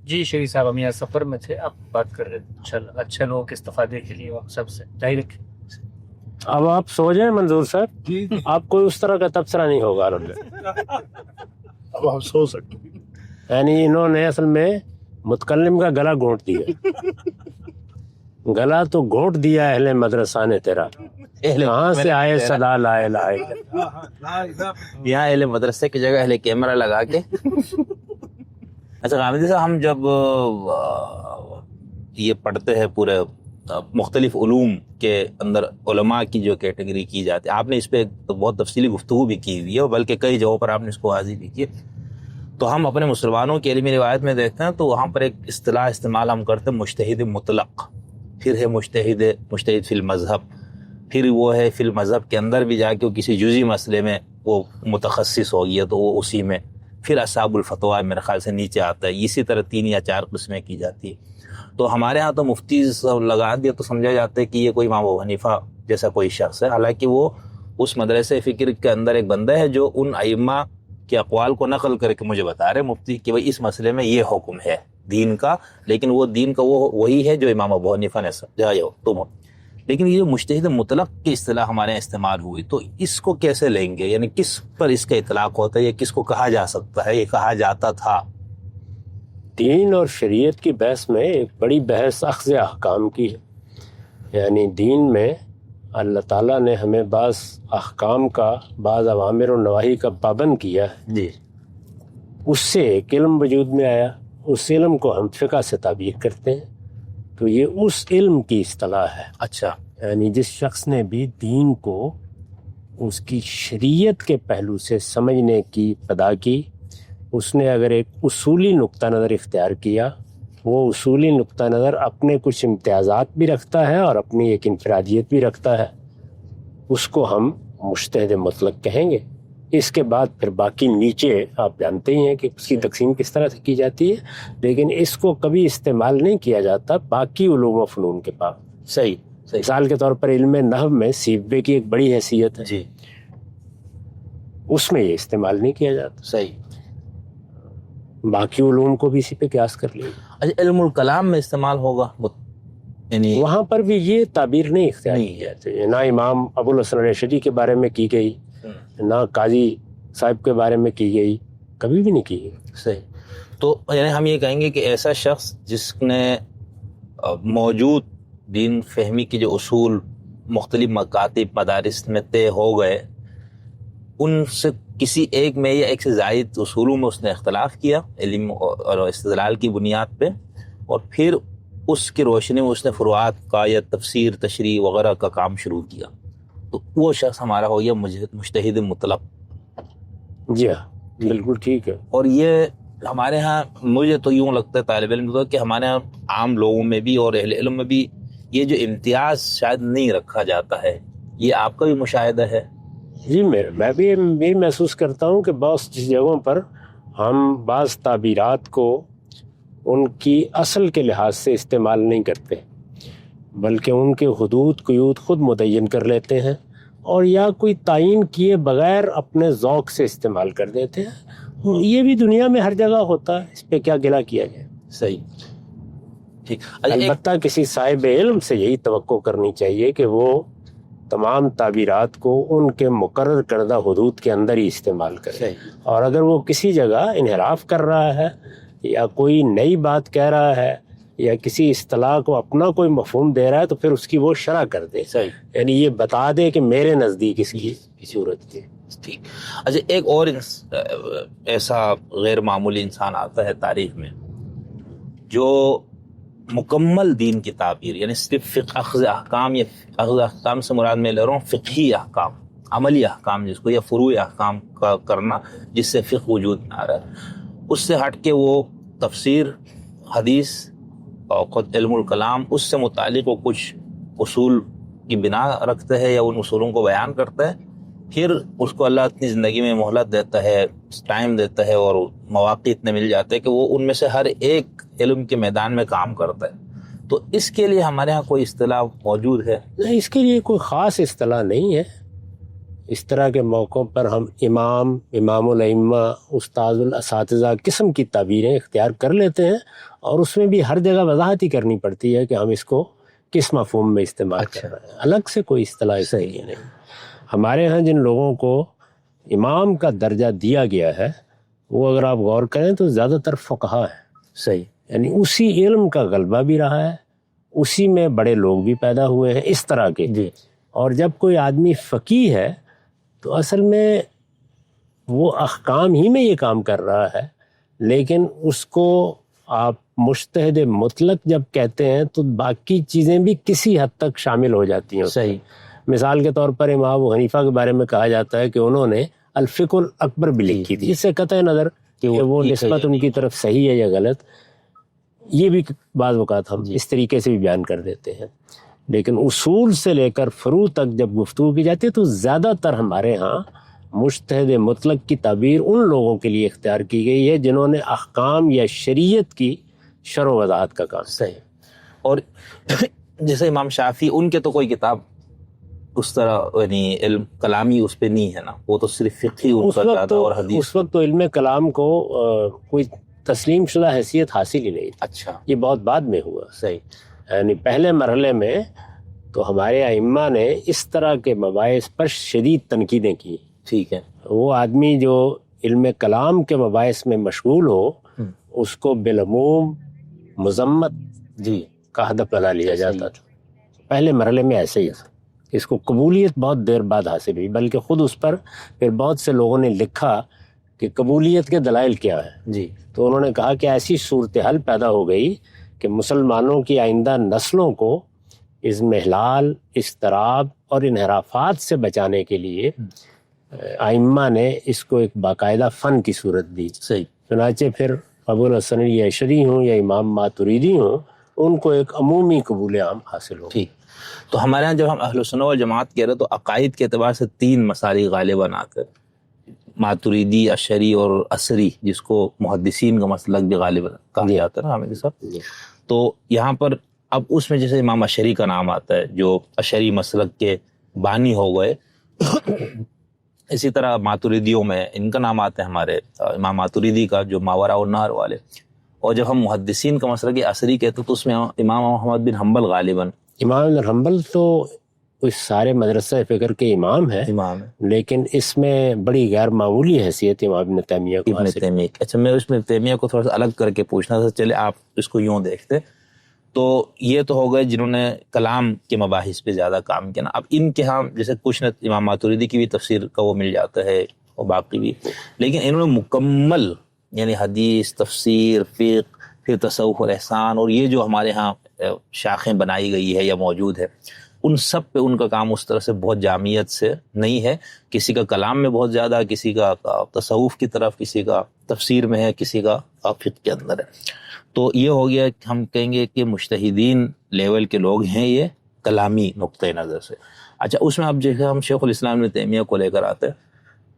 جی شریف صاحب، ہم یہاں سفر میں تھے، آپ بات کر رہے تھے انشاءاللہ اچھے لوگوں کے استفادے کے لیے سب سے جاری رکھیں۔ اب آپ سو جائیں منظور صاحب، آپ کوئی اس طرح کا تبصرہ نہیں ہوگا اب آپ سو سکتے ہیں۔ یعنی انہوں نے اصل میں متکلم کا گلا گھونٹ دیا، گلا تو گھونٹ دیا اہل مدرسہ نے تیرا، کہاں سے آئے صدا لا الہ الا اللہ۔ یہاں اہل مدرسے کی جگہ اہل کیمرہ لگا کے۔ اچھا غامدی صاحب، ہم جب یہ پڑھتے ہیں پورے مختلف علوم کے اندر علماء کی جو کیٹیگری کی جاتی ہے، آپ نے اس پہ بہت تفصیلی گفتگو بھی کی ہوئی ہے، بلکہ کئی جگہوں پر آپ نے اس کو واضح بھی کی، تو ہم اپنے مسلمانوں کی علمی روایت میں دیکھتے ہیں تو وہاں پر ایک اصطلاح استعمال ہم کرتے ہیں مجتہد مطلق، پھر ہے مجتہد فی المذہب، پھر وہ ہے فی المذہب کے اندر بھی جا کے وہ کسی جزئی مسئلے میں وہ متخصص ہو گیا تو وہ اسی میں، پھر اصحاب الفتویٰ میرے خیال سے نیچے آتا ہے، اسی طرح 3 یا 4 قسمیں کی جاتی ہے۔ تو ہمارے ہاں تو مفتی لگا دیا تو سمجھا جاتا ہے کہ یہ کوئی امام ابو حنیفہ جیسا کوئی شخص ہے، حالانکہ وہ اس مدرسے فکر کے اندر ایک بندہ ہے جو ان ائمہ کے اقوال کو نقل کر کے مجھے بتا رہے مفتی کہ بھئی اس مسئلے میں یہ حکم ہے دین کا، لیکن وہ دین کا وہی ہے جو امام ابو حنیفہ نے سمجھایا ہو تم۔ لیکن یہ مجتہد مطلق کی اصطلاح ہمارے یہاں استعمال ہوئی، تو اس کو کیسے لیں گے؟ یعنی کس پر اس کا اطلاق ہوتا ہے، یہ کس کو کہا جا سکتا ہے، یہ کہا جاتا تھا؟ دین اور شریعت کی بحث میں ایک بڑی بحث اخذ احکام کی ہے، یعنی دین میں اللہ تعالیٰ نے ہمیں بعض احکام کا، بعض اوامر و نواہی کا پابند کیا ہے، جی، اس سے ایک علم وجود میں آیا، اس علم کو ہم فقہ سے تعبیر کرتے ہیں، تو یہ اس علم کی اصطلاح ہے۔ اچھا، یعنی جس شخص نے بھی دین کو اس کی شریعت کے پہلو سے سمجھنے کی پدا کی، اس نے اگر ایک اصولی نقطہ نظر اختیار کیا، وہ اصولی نقطہ نظر اپنے کچھ امتیازات بھی رکھتا ہے اور اپنی ایک انفرادیت بھی رکھتا ہے، اس کو ہم مجتہد مطلق کہیں گے۔ اس کے بعد پھر باقی نیچے آپ جانتے ہی ہیں کہ اس کی تقسیم کس طرح سے کی جاتی ہے، لیکن اس کو کبھی استعمال نہیں کیا جاتا باقی علوم و فنون کے پاس۔ صحیح، مثال کے طور پر علم نحو میں سیبوے کی ایک بڑی حیثیت ہے، جی، اس میں یہ استعمال نہیں کیا جاتا، صحیح۔ باقی علوم کو بھی اسی پہ قیاس کر لیا۔ اچھا، علم الکلام میں استعمال ہوگا؟ یعنی وہاں پر بھی یہ تعبیر نہیں اختیار کی جاتی، نہ امام ابو الحسن الاشعری کے بارے میں کی گئی، نہ قاضی صاحب کے بارے میں کی گئی، کبھی بھی نہیں کی گئی۔ صحیح۔ تو یعنی ہم یہ کہیں گے کہ ایسا شخص جس نے موجود دین فہمی کے جو اصول مختلف مکاتب مدارس میں طے ہو گئے، ان سے کسی ایک میں یا ایک سے زائد اصولوں میں اس نے اختلاف کیا علم اور استدلال کی بنیاد پہ، اور پھر اس کی روشنی میں اس نے فروعات کا یا تفسیر تشریح وغیرہ کا کام شروع کیا، تو وہ شخص ہمارا ہو گیا مجتہد مطلق۔ جی ہاں، بالکل ٹھیک ہے۔ اور یہ ہمارے ہاں مجھے تو یوں لگتا ہے طالب علم کو کہ ہمارے ہاں عام لوگوں میں بھی اور اہل علم میں بھی یہ جو امتیاز شاید نہیں رکھا جاتا ہے، یہ آپ کا بھی مشاہدہ ہے؟ جی، میں بھی یہ محسوس کرتا ہوں کہ بعض جگہوں پر ہم بعض تعبیرات کو ان کی اصل کے لحاظ سے استعمال نہیں کرتے، بلکہ ان کے حدود قیود خود متعین کر لیتے ہیں، اور یا کوئی تعین کیے بغیر اپنے ذوق سے استعمال کر دیتے ہیں۔ یہ بھی دنیا میں ہر جگہ ہوتا ہے، اس پہ کیا گلہ کیا جائے۔ صحیح، ٹھیک۔ البتہ کسی صاحب علم سے یہی توقع کرنی چاہیے کہ وہ تمام تعبیرات کو ان کے مقرر کردہ حدود کے اندر ہی استعمال کرے، اور اگر وہ کسی جگہ انحراف کر رہا ہے یا کوئی نئی بات کہہ رہا ہے یا کسی اصطلاح کو اپنا کوئی مفہوم دے رہا ہے تو پھر اس کی وہ شرح کر دے، یعنی یہ بتا دے کہ میرے نزدیک اس کی صورت کی۔ ٹھیک۔ اچھا، ایک اور ایسا غیر معمولی انسان آتا ہے تاریخ میں جو مکمل دین کی تعبیر، یعنی صرف اخذ احکام، یا اخذ احکام سے مراد میں لے رہا ہوں فقہی احکام، عملی احکام جس کو، یا فروع احکام کا کرنا جس سے فقہ وجود میں آ رہا ہے، اس سے ہٹ کے وہ تفسیر، حدیث اور خود علم الکلام، اس سے متعلق وہ کچھ اصول کی بنا رکھتا ہے یا ان اصولوں کو بیان کرتا ہے، پھر اس کو اللہ اپنی زندگی میں مہلت دیتا ہے، ٹائم دیتا ہے اور مواقع اتنے مل جاتے ہیں کہ وہ ان میں سے ہر ایک علم کے میدان میں کام کرتا ہے۔ تو اس کے لیے ہمارے ہاں کوئی اصطلاح موجود ہے؟ نہیں، اس کے لیے کوئی خاص اصطلاح نہیں ہے، اس طرح کے موقعوں پر ہم امام الائمہ، استاذ الاساتذہ قسم کی تعبیریں اختیار کر لیتے ہیں، اور اس میں بھی ہر جگہ وضاحت ہی کرنی پڑتی ہے کہ ہم اس کو کس مفہوم میں استعمال کر رہے ہیں، الگ سے کوئی اصطلاح اس کے لیے نہیں۔ ہمارے ہاں جن لوگوں کو امام کا درجہ دیا گیا ہے وہ اگر آپ غور کریں تو زیادہ تر فقہا ہیں، صحیح، یعنی اسی علم کا غلبہ بھی رہا ہے، اسی میں بڑے لوگ بھی پیدا ہوئے ہیں اس طرح کے۔ جی، اور جب کوئی آدمی فقیہ ہے تو اصل میں وہ احکام ہی میں یہ کام کر رہا ہے، لیکن اس کو آپ مجتہد مطلق جب کہتے ہیں تو باقی چیزیں بھی کسی حد تک شامل ہو جاتی ہیں۔ صحیح، مثال کے طور پر امام ابو حنیفہ کے بارے میں کہا جاتا ہے کہ انہوں نے الفقہ الاکبر بھی لکھی تھی، اس سے قطع نظر کہ وہ نسبت ان کی طرف صحیح ہے یا غلط، یہ بھی بعض اوقات ہم اس طریقے سے بھی بیان کر دیتے ہیں۔ لیکن اصول سے لے کر فروع تک جب گفتگو کی جاتی ہے تو زیادہ تر ہمارے ہاں مجتہد مطلق کی تعبیر ان لوگوں کے لیے اختیار کی گئی ہے جنہوں نے احکام یا شریعت کی شرح و وضاحت کا کام۔ صحیح۔ اور جیسے امام شافعی، ان کے تو کوئی کتاب اس طرح یعنی علم کلامی اس پہ نہیں ہے نا، وہ تو صرف فقہی ان کا زیادہ اور حدیث۔ اس وقت تو علم کلام کو کوئی تسلیم شدہ حیثیت حاصل ہی نہیں تھی، اچھا، یہ بہت بعد میں ہوا۔ صحیح، یعنی پہلے مرحلے میں تو ہمارے ائمہ نے اس طرح کے مباحث پر شدید تنقیدیں کی۔ ٹھیک ہے، وہ آدمی جو علم کلام کے مباحث میں مشغول ہو اس کو بالعموم مذمت جی، کا ہدف بنا لیا جاتا تھا۔ پہلے مرحلے میں ایسے ہی تھا، اس کو قبولیت بہت دیر بعد حاصل ہوئی، بلکہ خود اس پر پھر بہت سے لوگوں نے لکھا کہ قبولیت کے دلائل کیا ہیں۔ جی، تو انہوں نے کہا کہ ایسی صورتحال پیدا ہو گئی کہ مسلمانوں کی آئندہ نسلوں کو اس محلال، اضطراب اور انحرافات سے بچانے کے لیے ائمہ نے اس کو ایک باقاعدہ فن کی صورت دی۔ صحیح، چنانچہ پھر ابو الحسن اشعری ہوں یا امام ماتریدی ہوں، ان کو ایک عمومی قبول عام حاصل ہو۔ ٹھیک۔ تو ہمارے یہاں جب ہم اہل سنت والجماعت کہہ رہے تو عقائد کے اعتبار سے 3 مسالک غالباً آتے ہیں، ماتریدی، اشعری اور اثری، جس کو محدثین کا مسلک بھی غالباً کہا جاتا ہے نا حامد صاحب۔ تو یہاں پر اب اس میں جیسے امام اشعری کا نام آتا ہے جو اشعری مسلک کے بانی ہو گئے، اسی طرح ماتریدیوں میں ان کا نام آتا ہے ہمارے امام ماتریدی کا جو ماوراء النہر والے، اور جب ہم محدثین کا مسلک اثری کہتے تو اس میں امام احمد بن حنبل غالباً امام بن حنبل تو اس سارے مدرسہ فکر کے امام ہیں، امام ہے، لیکن اس میں بڑی غیر معمولی حیثیت امام ابن تیمیہ کو ابن حاصل۔ تیمیہ۔ اچھا، میں اس میں تیمیہ کو تھوڑا سا الگ کر کے پوچھنا تھا، چلے آپ اس کو یوں دیکھتے تو یہ تو ہو گئے جنہوں نے کلام کے مباحث پہ زیادہ کام کیا نا۔ اب ان کے ہاں جیسے کچھ نہ امام ماتریدی کی بھی تفسیر کا وہ مل جاتا ہے اور باقی بھی، لیکن انہوں نے مکمل یعنی حدیث، تفسیر، فقہ، پھر تصوف اور احسان، اور یہ جو ہمارے ہاں شاخیں بنائی گئی ہے یا موجود ہے، ان سب پہ ان کا کام اس طرح سے بہت جامعیت سے نہیں ہے۔ کسی کا کلام میں بہت زیادہ، کسی کا تصوف کی طرف، کسی کا تفسیر میں ہے، کسی کا فقہ کے اندر ہے۔ تو یہ ہو گیا کہ ہم کہیں گے کہ مجتہدین لیول کے لوگ ہیں یہ کلامی نقطۂ نظر سے۔ اچھا، اس میں اب جیسے ہم شیخ الاسلام ابن تیمیہ کو لے کر آتے ہیں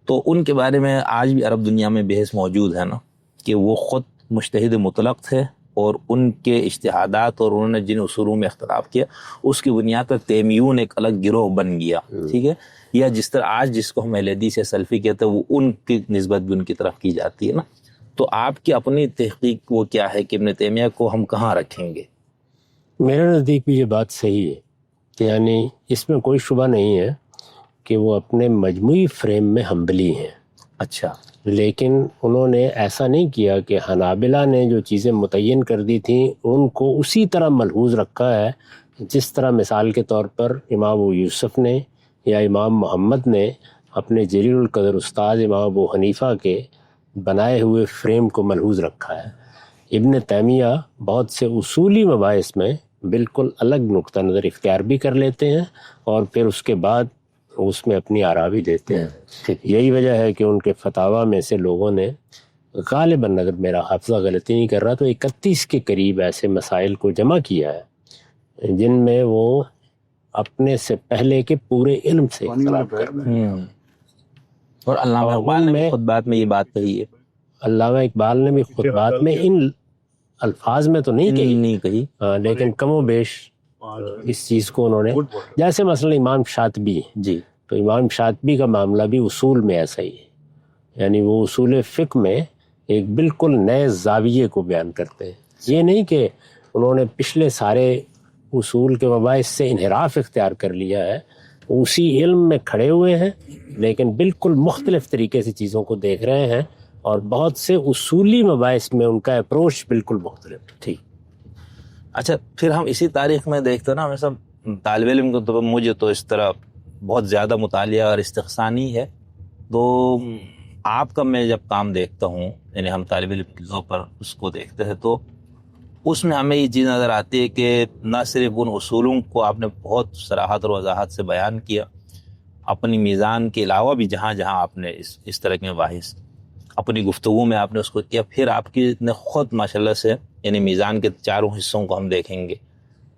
تو ان کے بارے میں آج بھی عرب دنیا میں بحث موجود ہے نا کہ وہ خود مجتہد مطلق تھے، اور ان کے اجتہادات اور انہوں نے جن اصولوں میں اختلاف کیا اس کی بنیاد پر تیمیون ایک الگ گروہ بن گیا، ٹھیک ہے، یا جس طرح آج جس کو ہم اہل حدیث یا سلفی کہتے ہیں وہ ان کی نسبت بھی ان کی طرف کی جاتی ہے نا۔ تو آپ کی اپنی تحقیق وہ کیا ہے کہ ابن تیمیہ کو ہم کہاں رکھیں گے؟ میرے نزدیک بھی یہ بات صحیح ہے کہ یعنی اس میں کوئی شبہ نہیں ہے کہ وہ اپنے مجموعی فریم میں حنبلی ہیں، اچھا، لیکن انہوں نے ایسا نہیں کیا کہ حنابلہ نے جو چیزیں متعین کر دی تھیں ان کو اسی طرح ملحوظ رکھا ہے جس طرح مثال کے طور پر امام ابو یوسف نے یا امام محمد نے اپنے جلیل القدر استاد امام ابو حنیفہ کے بنائے ہوئے فریم کو ملحوظ رکھا ہے۔ ابن تیمیہ بہت سے اصولی مباحث میں بالکل الگ نقطہ نظر اختیار بھی کر لیتے ہیں اور پھر اس کے بعد اس میں اپنی آراء بھی دیتے ہیں۔ یہی وجہ ہے کہ ان کے فتاویٰ میں سے لوگوں نے غالباً، اگر میرا حافظہ غلطی نہیں کر رہا تو 31 کے قریب ایسے مسائل کو جمع کیا ہے جن میں وہ اپنے سے پہلے کے پورے علم سے اختلاف کر رہے ہیں۔ اور علامہ اقبال نے بھی خطبات میں یہ بات کہی ہے، علامہ اقبال نے بھی خطبات میں ان الفاظ میں تو نہیں کہی، لیکن کم و بیش اس چیز کو انہوں نے، جیسے مثلا امام شاطبی جی تو امام شاطبی کا معاملہ بھی اصول میں ایسا ہی ہے، یعنی وہ اصول فقہ میں ایک بالکل نئے زاویے کو بیان کرتے ہیں. یہ نہیں کہ انہوں نے پچھلے سارے اصول کے مباحث سے انحراف اختیار کر لیا ہے، اسی علم میں کھڑے ہوئے ہیں لیکن بالکل مختلف طریقے سے چیزوں کو دیکھ رہے ہیں، اور بہت سے اصولی مباحث میں ان کا اپروچ بالکل مختلف. ٹھیک. اچھا، پھر ہم اسی تاریخ میں دیکھتے ہیں نا، ہمیشہ طالب علم کو تو مجھے تو اس طرح بہت زیادہ مطالعہ اور استقصانی ہے، تو آپ کا میں جب کام دیکھتا ہوں، یعنی ہم طالب علم کی ذوق پر اس کو دیکھتے ہیں، تو اس میں ہمیں یہ چیز نظر آتی ہے کہ نہ صرف ان اصولوں کو آپ نے بہت صراحت اور وضاحت سے بیان کیا، اپنی میزان کے علاوہ بھی جہاں جہاں آپ نے اس طرح کے مباحث اپنی گفتگو میں آپ نے اس کو کیا، پھر آپ کی نے خود ماشاءاللہ سے، یعنی میزان کے چاروں حصوں کو ہم دیکھیں گے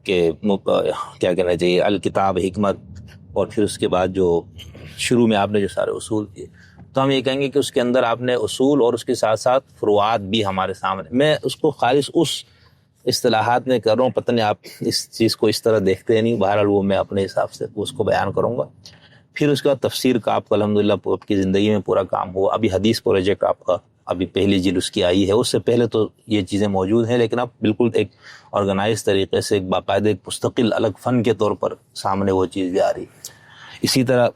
کہ کیا کہنا چاہیے، الکتاب، حکمت، اور پھر اس کے بعد جو شروع میں آپ نے جو سارے اصول کیے، تو ہم یہ کہیں گے کہ اس کے اندر آپ نے اصول اور اس کے ساتھ ساتھ فروعات بھی ہمارے سامنے. میں اس کو خالص اس اصطلاحات میں کر رہا ہوں، پتہ نہیں آپ اس چیز کو اس طرح دیکھتے نہیں، بہرحال وہ میں اپنے حساب سے اس کو بیان کروں گا. پھر اس کے بعد تفسیر کا آپ کا الحمدللہ آپ کی زندگی میں پورا کام ہوا. ابھی حدیث پروجیکٹ آپ کا ابھی پہلی جلد اس کی آئی ہے، اس سے پہلے تو یہ چیزیں موجود ہیں، لیکن اب بالکل ایک آرگنائز طریقے سے، ایک باقاعدہ ایک مستقل الگ فن کے طور پر سامنے وہ چیز بھی آ رہی. اسی طرح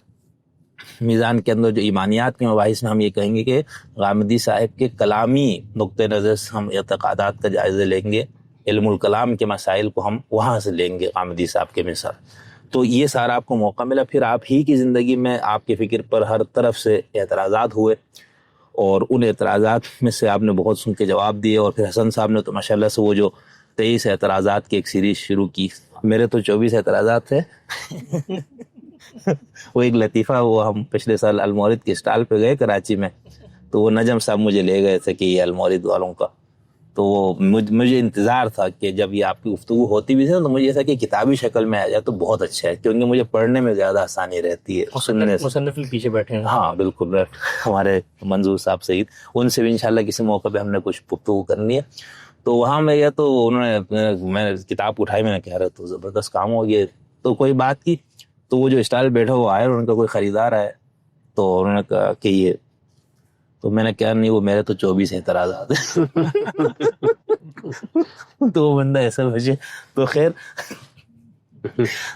میزان کے اندر جو ایمانیات کے مباحث میں ہم یہ کہیں گے کہ غامدی صاحب کے کلامی نقطۂ نظر سے ہم اعتقادات کا جائزہ لیں گے، علم الکلام کے مسائل کو ہم وہاں سے لیں گے غامدی صاحب کے مثال. تو یہ سارا آپ کو موقع ملا. پھر آپ ہی کی زندگی میں آپ کے فکر پر ہر طرف سے اعتراضات ہوئے، اور ان اعتراضات میں سے آپ نے بہت سن کے جواب دیے، اور پھر حسن صاحب نے تو ماشاءاللہ سے وہ جو 23 اعتراضات کی ایک سیریز شروع کی. میرے تو 24 اعتراضات تھے. وہ ایک لطیفہ، وہ ہم پچھلے سال المورد کے اسٹال پہ گئے کراچی میں، تو وہ نجم صاحب مجھے لے گئے تھے کہ یہ المورد والوں کا، تو وہ مجھے انتظار تھا کہ جب یہ آپ کی گفتگو ہوتی بھی تھی تو مجھے ایسا کہ کتابی شکل میں آ جائے تو بہت اچھا ہے، کیونکہ مجھے پڑھنے میں زیادہ آسانی رہتی ہے. مصنف پیچھے بیٹھے ہیں. ہاں بالکل، ہمارے منظور صاحب سعید، ان سے بھی انشاءاللہ کسی موقع پہ ہم نے کچھ گفتگو کرنی ہے. تو وہاں میں گیا تو انہوں نے، میں نے کتاب اٹھائی، میں نے کہہ رہا تو زبردست کام ہو گیا. تو کوئی بات کی، تو وہ جو اسٹال بیٹھا وہ آئے اور ان کا کوئی خریدار آئے، تو انہوں نے کہا کہ یہ، تو میں نے کہا نہیں وہ میرے تو 24 اعتراضات ہیں. تو وہ بندہ ایسا بچے. تو خیر،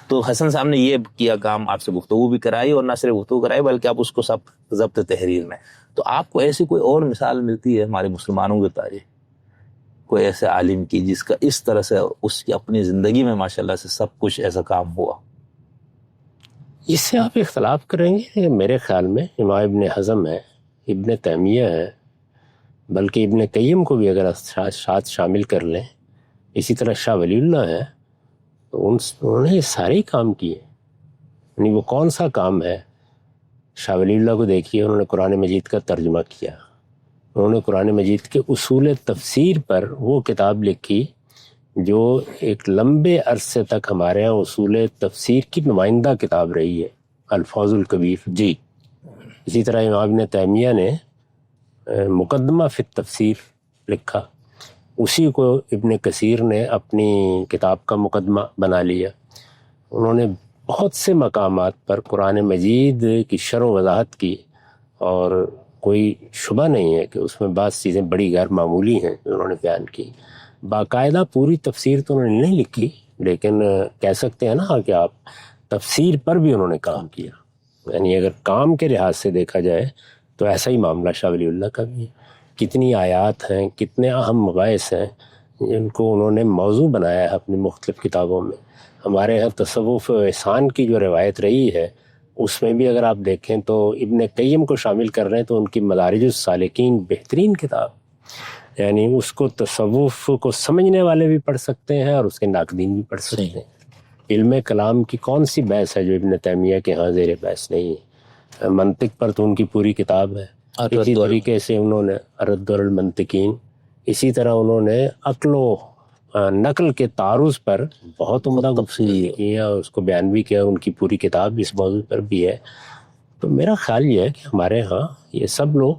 تو حسن صاحب نے یہ کیا کام، آپ سے گفتگو بھی کرائی، اور نہ صرف گفتگو کرائی بلکہ آپ اس کو سب ضبط تحریر میں. تو آپ کو ایسی کوئی اور مثال ملتی ہے ہمارے مسلمانوں کی تاریخ، کوئی ایسے عالم کی جس کا اس طرح سے اس کی اپنی زندگی میں ماشاءاللہ سے سب کچھ ایسا کام ہوا؟ اس سے آپ اختلاف کریں گے. میرے خیال میں امام ابن حزم ہے، ابن تیمیہ ہے، بلکہ ابن قیم کو بھی اگر ساتھ شامل کر لیں، اسی طرح شاہ ولی اللہ ہے، تو انہوں نے یہ سارے کام کیے. یعنی وہ کون سا کام ہے؟ شاہ ولی اللہ کو دیکھیے، انہوں نے قرآن مجید کا ترجمہ کیا، انہوں نے قرآن مجید کے اصول تفسیر پر وہ کتاب لکھی جو ایک لمبے عرصے تک ہمارے ہاں اصول تفسیر کی نمائندہ کتاب رہی ہے، الفاظ الکبیر. جی. اسی طرح امام ابن تیمیہ نے مقدمہ فی التفسیر لکھا، اسی کو ابن کثیر نے اپنی کتاب کا مقدمہ بنا لیا. انہوں نے بہت سے مقامات پر قرآن مجید کی شرح و وضاحت کی، اور کوئی شبہ نہیں ہے کہ اس میں بعض چیزیں بڑی غیر معمولی ہیں جو انہوں نے بیان کی. باقاعدہ پوری تفسیر تو انہوں نے نہیں لکھی، لیکن کہہ سکتے ہیں نا کہ آپ تفسیر پر بھی انہوں نے کام کیا. یعنی اگر کام کے لحاظ سے دیکھا جائے تو ایسا ہی معاملہ شاہ ولی اللہ کا بھی ہے. کتنی آیات ہیں، کتنے اہم مباحث ہیں جن کو انہوں نے موضوع بنایا ہے اپنی مختلف کتابوں میں. ہمارے ہاں تصوف و احسان کی جو روایت رہی ہے اس میں بھی اگر آپ دیکھیں تو ابن قیم کو شامل کر رہے ہیں تو ان کی مدارج السالکین بہترین کتاب، یعنی اس کو تصوف کو سمجھنے والے بھی پڑھ سکتے ہیں اور اس کے ناقدین بھی پڑھ سکتے ہیں. علم کلام کی کون سی بحث ہے جو ابن تیمیہ کے ہاں زیر بحث نہیں ہے؟ منطق پر تو ان کی پوری کتاب ہے. اسی طریقے سے انہوں نے رد المنطقین، اسی طرح انہوں نے عقل و نقل کے تعارض پر بہت عمدہ گفتگو کی اور اس کو بیان بھی کیا. ان کی پوری کتاب اس موضوع پر بھی ہے. تو میرا خیال یہ ہے کہ ہمارے ہاں یہ سب لوگ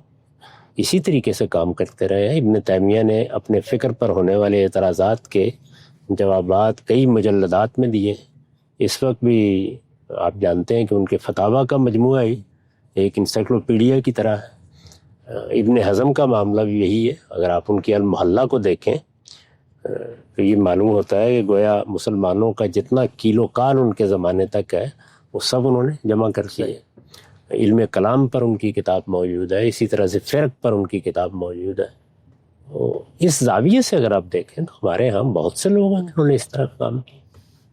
اسی طریقے سے کام کرتے رہے ہیں. ابن تیمیہ نے اپنے فکر پر ہونے والے اعتراضات کے جوابات کئی مجلدات میں دیے. اس وقت بھی آپ جانتے ہیں کہ ان کے فتاویٰ کا مجموعہ ہی ایک انسائکلوپیڈیا کی طرح ہے. ابن حزم کا معاملہ بھی یہی ہے. اگر آپ ان کی المحلہ کو دیکھیں تو یہ معلوم ہوتا ہے کہ گویا مسلمانوں کا جتنا کیلو کال ان کے زمانے تک ہے وہ سب انہوں نے جمع کر دیا ہے. علم کلام پر ان کی کتاب موجود ہے, اسی طرح سے فرق پر ان کی کتاب موجود ہے. اس زاویے سے اگر آپ دیکھیں تو ہمارے ہاں بہت سے لوگ ہیں جنہوں نے اس طرح کا کام کیا.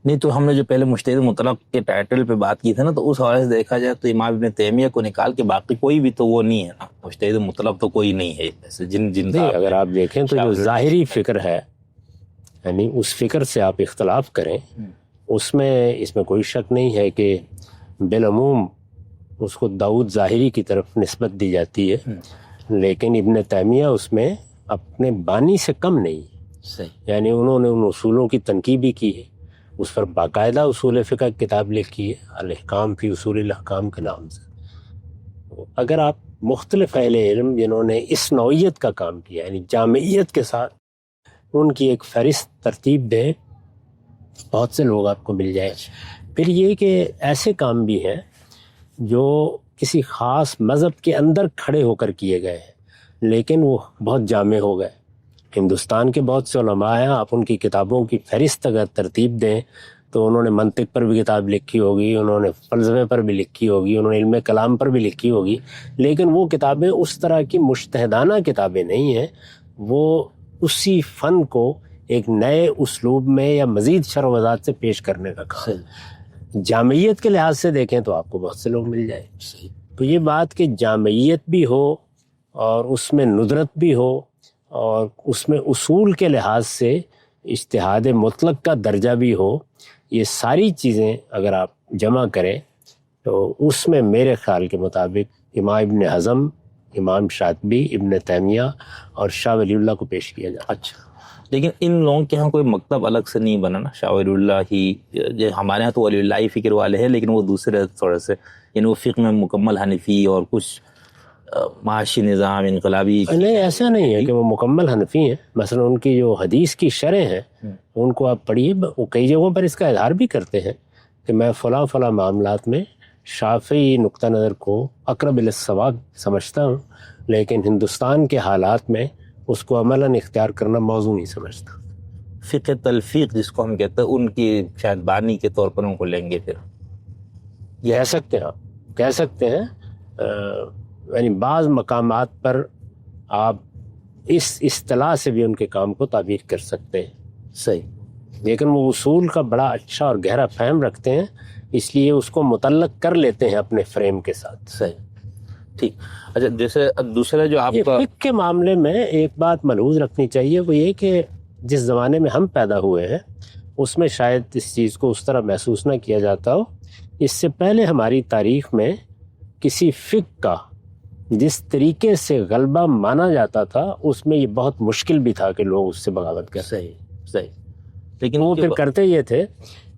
نہیں تو ہم نے جو پہلے مجتہد مطلق کے ٹائٹل پہ بات کی تھی نا, تو اس حوالے سے دیکھا جائے تو امام ابن تیمیہ کو نکال کے باقی کوئی بھی تو وہ نہیں ہے نا, مجتہد مطلق تو کوئی نہیں ہے ایسے جن نہیں. اگر آپ دیکھیں تو جو ظاہری فکر ہے, یعنی اس فکر سے آپ اختلاف کریں, اس میں کوئی شک نہیں ہے کہ بالعموم اس کو داؤد ظاہری کی طرف نسبت دی جاتی ہے, لیکن ابن تیمیہ اس میں اپنے بانی سے کم نہیں. صحیح. یعنی انہوں نے ان اصولوں کی تنقید بھی کی ہے, اس پر باقاعدہ اصول فقہ کتاب لکھی ہے, الاحکام فی اصول الاحکام کے نام سے. اگر آپ مختلف اہل علم جنہوں نے اس نوعیت کا کام کیا, یعنی جامعیت کے ساتھ, ان کی ایک فہرست ترتیب دیں, بہت سے لوگ آپ کو مل جائیں. پھر یہ کہ ایسے کام بھی ہیں جو کسی خاص مذہب کے اندر کھڑے ہو کر کیے گئے ہیں, لیکن وہ بہت جامع ہو گئے. ہندوستان کے بہت سے علماء ہیں, آپ ان کی کتابوں کی فہرست اگر ترتیب دیں تو انہوں نے منطق پر بھی کتاب لکھی ہوگی, انہوں نے فلسفے پر بھی لکھی ہوگی, انہوں نے علم کلام پر بھی لکھی ہوگی, لیکن وہ کتابیں اس طرح کی مجتہدانہ کتابیں نہیں ہیں. وہ اسی فن کو ایک نئے اسلوب میں یا مزید شرح و وضاحت سے پیش کرنے کا کام ہے. جامعیت کے لحاظ سے دیکھیں تو آپ کو بہت سے لوگ مل جائیں. تو یہ بات کہ جامعیت بھی ہو اور اس میں ندرت بھی ہو اور اس میں اصول کے لحاظ سے اجتہاد مطلق کا درجہ بھی ہو, یہ ساری چیزیں اگر آپ جمع کریں تو اس میں میرے خیال کے مطابق امام ابن حزم, امام شاطبی, ابن تیمیہ اور شاہ ولی اللہ کو پیش کیا جاتا. اچھا, لیکن ان لوگوں کے ہاں کوئی مکتب الگ سے نہیں بنا نا, شاہ ولی اللہ ہی, ہمارے ہاں تو ولی اللہ ہی فکر والے ہیں, لیکن وہ دوسرے تھوڑے سے, یعنی وہ فقہ میں مکمل حنفی اور کچھ معاشی نظام انقلابی. نہیں, ایسا نہیں ہے کہ وہ مکمل حنفی ہیں. مثلا ان کی جو حدیث کی شرح ہیں ان کو آپ پڑھیے, وہ کئی جگہوں پر اس کا اظہار بھی کرتے ہیں کہ میں فلاں فلاں معاملات میں شافعی نقطہ نظر کو اقرب الی الصواب سمجھتا ہوں, لیکن ہندوستان کے حالات میں اس کو عملاً اختیار کرنا موضوع نہیں سمجھتا. فقہ تلفیق جس کو ہم کہتے ہیں, ان کی شاید بانی کے طور پر ان کو لیں گے. پھر کہہ سکتے ہیں, کہہ سکتے ہیں, یعنی بعض مقامات پر آپ اس اصطلاح سے بھی ان کے کام کو تعبیر کر سکتے ہیں. صحیح. لیکن وہ اصول کا بڑا اچھا اور گہرا فہم رکھتے ہیں, اس لیے اس کو متعلق کر لیتے ہیں اپنے فریم کے ساتھ. صحیح, ٹھیک. اچھا, جیسے دوسرا جو آپ کا فقہ کے معاملے میں ایک بات ملحوظ رکھنی چاہیے, وہ یہ کہ جس زمانے میں ہم پیدا ہوئے ہیں اس میں شاید اس چیز کو اس طرح محسوس نہ کیا جاتا ہو. اس سے پہلے ہماری تاریخ میں کسی فقہ کا جس طریقے سے غلبہ مانا جاتا تھا اس میں یہ بہت مشکل بھی تھا کہ لوگ اس سے بغاوت کریں. صحیح صحیح. لیکن وہ پھر کرتے یہ تھے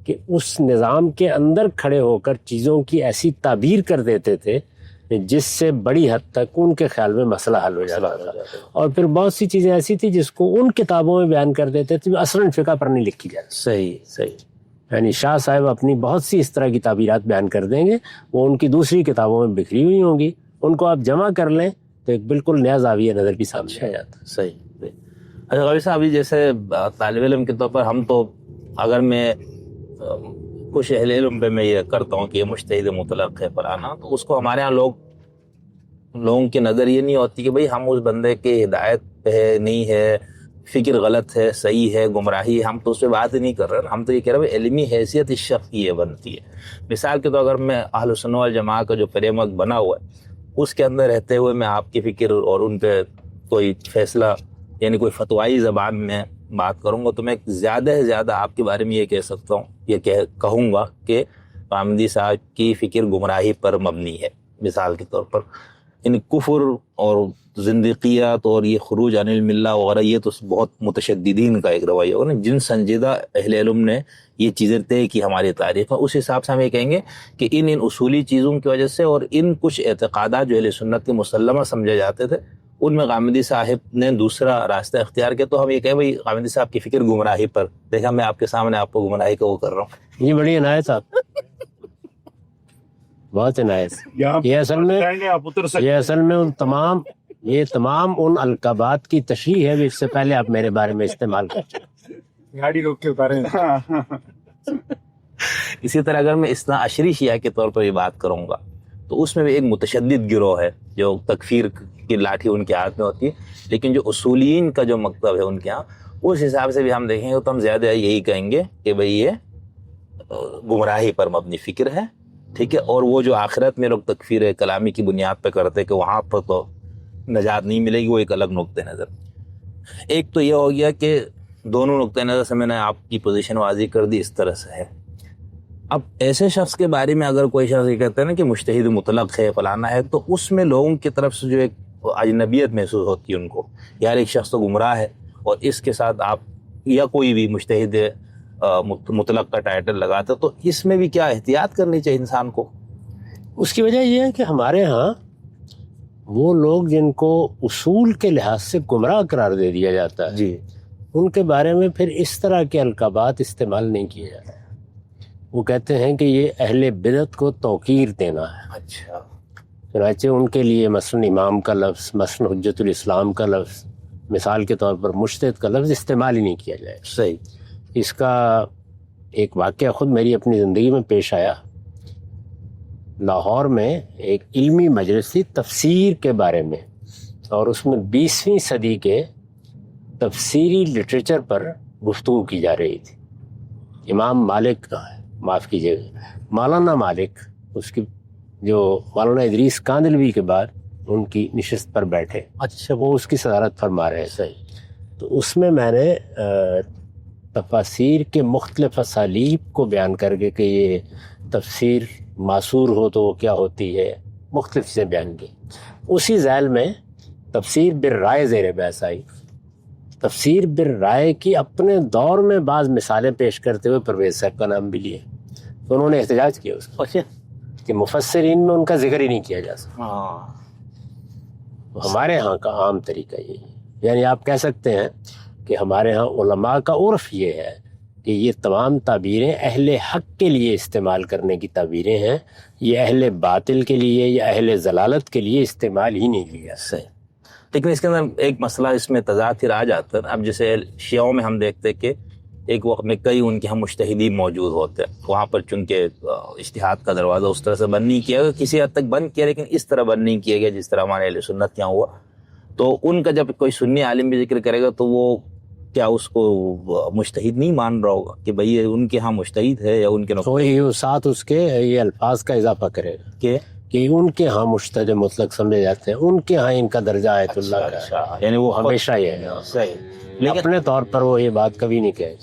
کہ اس نظام کے اندر کھڑے ہو کر چیزوں کی ایسی تعبیر کر دیتے تھے جس سے بڑی حد تک ان کے خیال میں مسئلہ حل ہو جاتا تھا. اور پھر بہت سی چیزیں ایسی تھی جس کو ان کتابوں میں بیان کر دیتے تھے, اصلاً فقہ پر نہیں لکھی جاتی. صحیح صحیح. یعنی شاہ صاحب اپنی بہت سی اس طرح کی تعبیرات بیان کر دیں گے, وہ ان کی دوسری کتابوں میں بکھری ہوئی ہوں گی, ان کو آپ جمع کر لیں تو ایک بالکل نیا زاویہ نظر بھی سامنے آ جاتا ہے. صحیح. اچھا غازی صاحب, ابھی جیسے طالب علم کے طور پر ہم تو, اگر میں کچھ اہل علم پہ میں یہ کرتا ہوں کہ یہ مجتہد مطلق ہے پرانا, تو اس کو ہمارے ہاں لوگوں کی نظر یہ نہیں ہوتی کہ بھئی ہم اس بندے کے ہدایت پہ نہیں ہے, فکر غلط ہے, صحیح ہے, گمراہی ہے, ہم تو اس پہ بات ہی نہیں کر رہے. ہم تو یہ کہہ رہے ہیں علمی حیثیت اس شخص کی یہ بنتی ہے. مثال کے طور اگر میں اہل سنت والجماعہ کا جو فریم ورک بنا ہوا ہے اس کے اندر رہتے ہوئے میں آپ کی فکر اور ان پہ کوئی فیصلہ, یعنی کوئی فتوائی زبان میں بات کروں گا, تو میں زیادہ سے زیادہ آپ کے بارے میں یہ کہہ سکتا ہوں, یہ کہوں گا کہ غامدی صاحب کی فکر گمراہی پر مبنی ہے. مثال کے طور پر یعنی کفر اور زندقیات اور یہ خروج عن الملہ وغیرہ, یہ تو بہت متشددین کا ایک رویہ ہوگا نا. جن سنجیدہ اہل علم نے یہ چیزیں طے کی ہماری تاریخ میں, اس حساب سے ہم یہ کہیں گے کہ ان اصولی چیزوں کی وجہ سے اور ان کچھ اعتقادات جو اہل سنت کے مسلمہ سمجھے جاتے تھے, ان میں غامدی صاحب نے دوسرا راستہ اختیار کیا. تو ہم یہ کہیں بھائی غامدی صاحب کی فکر گمراہی پر, دیکھا میں آپ کے سامنے آپ کو گمراہی کا وہ کر رہا ہوں. یہ بڑی عنایت آپ. بہت عنایت. یہاں یہ اصل میں آپ اتر سکتے یہ اصل میں یہ تمام ان القابات کی تشریح ہے جو اس سے پہلے آپ میرے بارے میں استعمال کرتے ہیں. گاڑی روک کے اتارے. اسی طرح اگر میں اثنا عشری شیعہ کے طور پر یہ بات کروں گا تو اس میں بھی ایک متشدد گروہ ہے جو تکفیر کی لاٹھی ان کے ہاتھ میں ہوتی ہے، لیکن جو اصولین کا جو مکتب ہے ان کے ہاں، اس حساب سے بھی ہم دیکھیں گے تو ہم زیادہ یہی کہیں گے کہ بھئی یہ گمراہی پر مبنی فکر ہے، ٹھیک ہے. اور وہ جو آخرت میں لوگ تکفیر کلامی کی بنیاد پہ کرتے کہ وہاں پر تو نجات نہیں ملے گی، وہ ایک الگ نقطہ نظر. ایک تو یہ ہو گیا کہ دونوں نقطہ نظر سے میں نے آپ کی پوزیشن واضح کر دی اس طرح سے ہے. اب ایسے شخص کے بارے میں اگر کوئی شخص یہ کہتا ہے نا کہ مجتہد مطلق ہے فلانا ہے، تو اس میں لوگوں کی طرف سے جو ایک اجنبیت محسوس ہوتی ہے ان کو، یار ایک شخص تو گمراہ ہے اور اس کے ساتھ آپ یا کوئی بھی مجتہد مطلق کا ٹائٹل لگاتے، تو اس میں بھی کیا احتیاط کرنی چاہیے انسان کو. اس کی وجہ یہ ہے کہ ہمارے ہاں وہ لوگ جن کو اصول کے لحاظ سے گمراہ قرار دے دیا جاتا ہے، جی، ان کے بارے میں پھر اس طرح کے القابات استعمال نہیں کیے جاتے. وہ کہتے ہیں کہ یہ اہل بدعت کو توقیر دینا ہے. اچھا، چنانچہ ان کے لیے مثلا امام کا لفظ، مثلا حجت الاسلام کا لفظ، مثال کے طور پر مجتہد کا لفظ استعمال ہی نہیں کیا جائے. صحیح. اس کا ایک واقعہ خود میری اپنی زندگی میں پیش آیا. لاہور میں ایک علمی مجلس تھی تفسیر کے بارے میں، اور اس میں 20ویں صدی کے تفسیری لٹریچر پر گفتگو کی جا رہی تھی. امام مالک، معاف کیجیے گا، مولانا مالک، اس کی جو مولانا ادریس کاندلوی کے بعد ان کی نشست پر بیٹھے. اچھا، وہ اس کی صدارت فرما رہے. صحیح. تو اس میں میں نے تفاسیر کے مختلف اسالیب کو بیان کر کے کہ یہ تفسیر معصور ہو تو وہ کیا ہوتی ہے، مختلف چیزیں بیان کی. اسی ذیل میں تفسیر بالرائے زیر بحث آئی. تفسیر بالرائے کی اپنے دور میں بعض مثالیں پیش کرتے ہوئے پرویز صاحب کا نام بھی لیے، تو انہوں نے احتجاج کیا اس پر کہ مفسرین میں ان کا ذکر ہی نہیں کیا جا سکتا. ہمارے ہاں کا عام طریقہ یہ ہے، یعنی آپ کہہ سکتے ہیں کہ ہمارے ہاں علماء کا عرف یہ ہے کہ یہ تمام تعبیریں اہل حق کے لیے استعمال کرنے کی تعبیریں ہیں، یہ اہل باطل کے لیے یا اہل ضلالت کے لیے استعمال ہی نہیں کیا. صحیح. لیکن اس کے اندر ایک مسئلہ اس میں تضاد پھر آ جاتا ہے. اب جیسے شیعوں میں ہم دیکھتے کہ ایک وقت میں کئی ان کے ہم مجتہدین موجود ہوتے ہیں، وہاں پر چونکہ اجتہاد کا دروازہ اس طرح سے بند نہیں کیا گیا، کسی حد تک بند کیا لیکن اس طرح بند نہیں کیا گیا جس طرح ہمارے اہل سنت کے یہاں ہوا. تو ان کا جب کوئی سنی عالم بھی ذکر کرے گا تو وہ کیا اس کو مجتہد نہیں مان رہا ہوگا کہ بھئی ان کے ہاں مجتہد ہے یا ان کے تو ساتھ اس کے یہ الفاظ کا اضافہ کرے گا کہ ان کے ہاں مجتہد مطلق سمجھے جاتے ہیں، ان کے ہاں ان کا درجہ آیت اللہ کا ہے. یعنی وہ ہمیشہ یہ ہے. صحیح. لیکن اپنے طور پر وہ یہ بات کبھی نہیں کہے.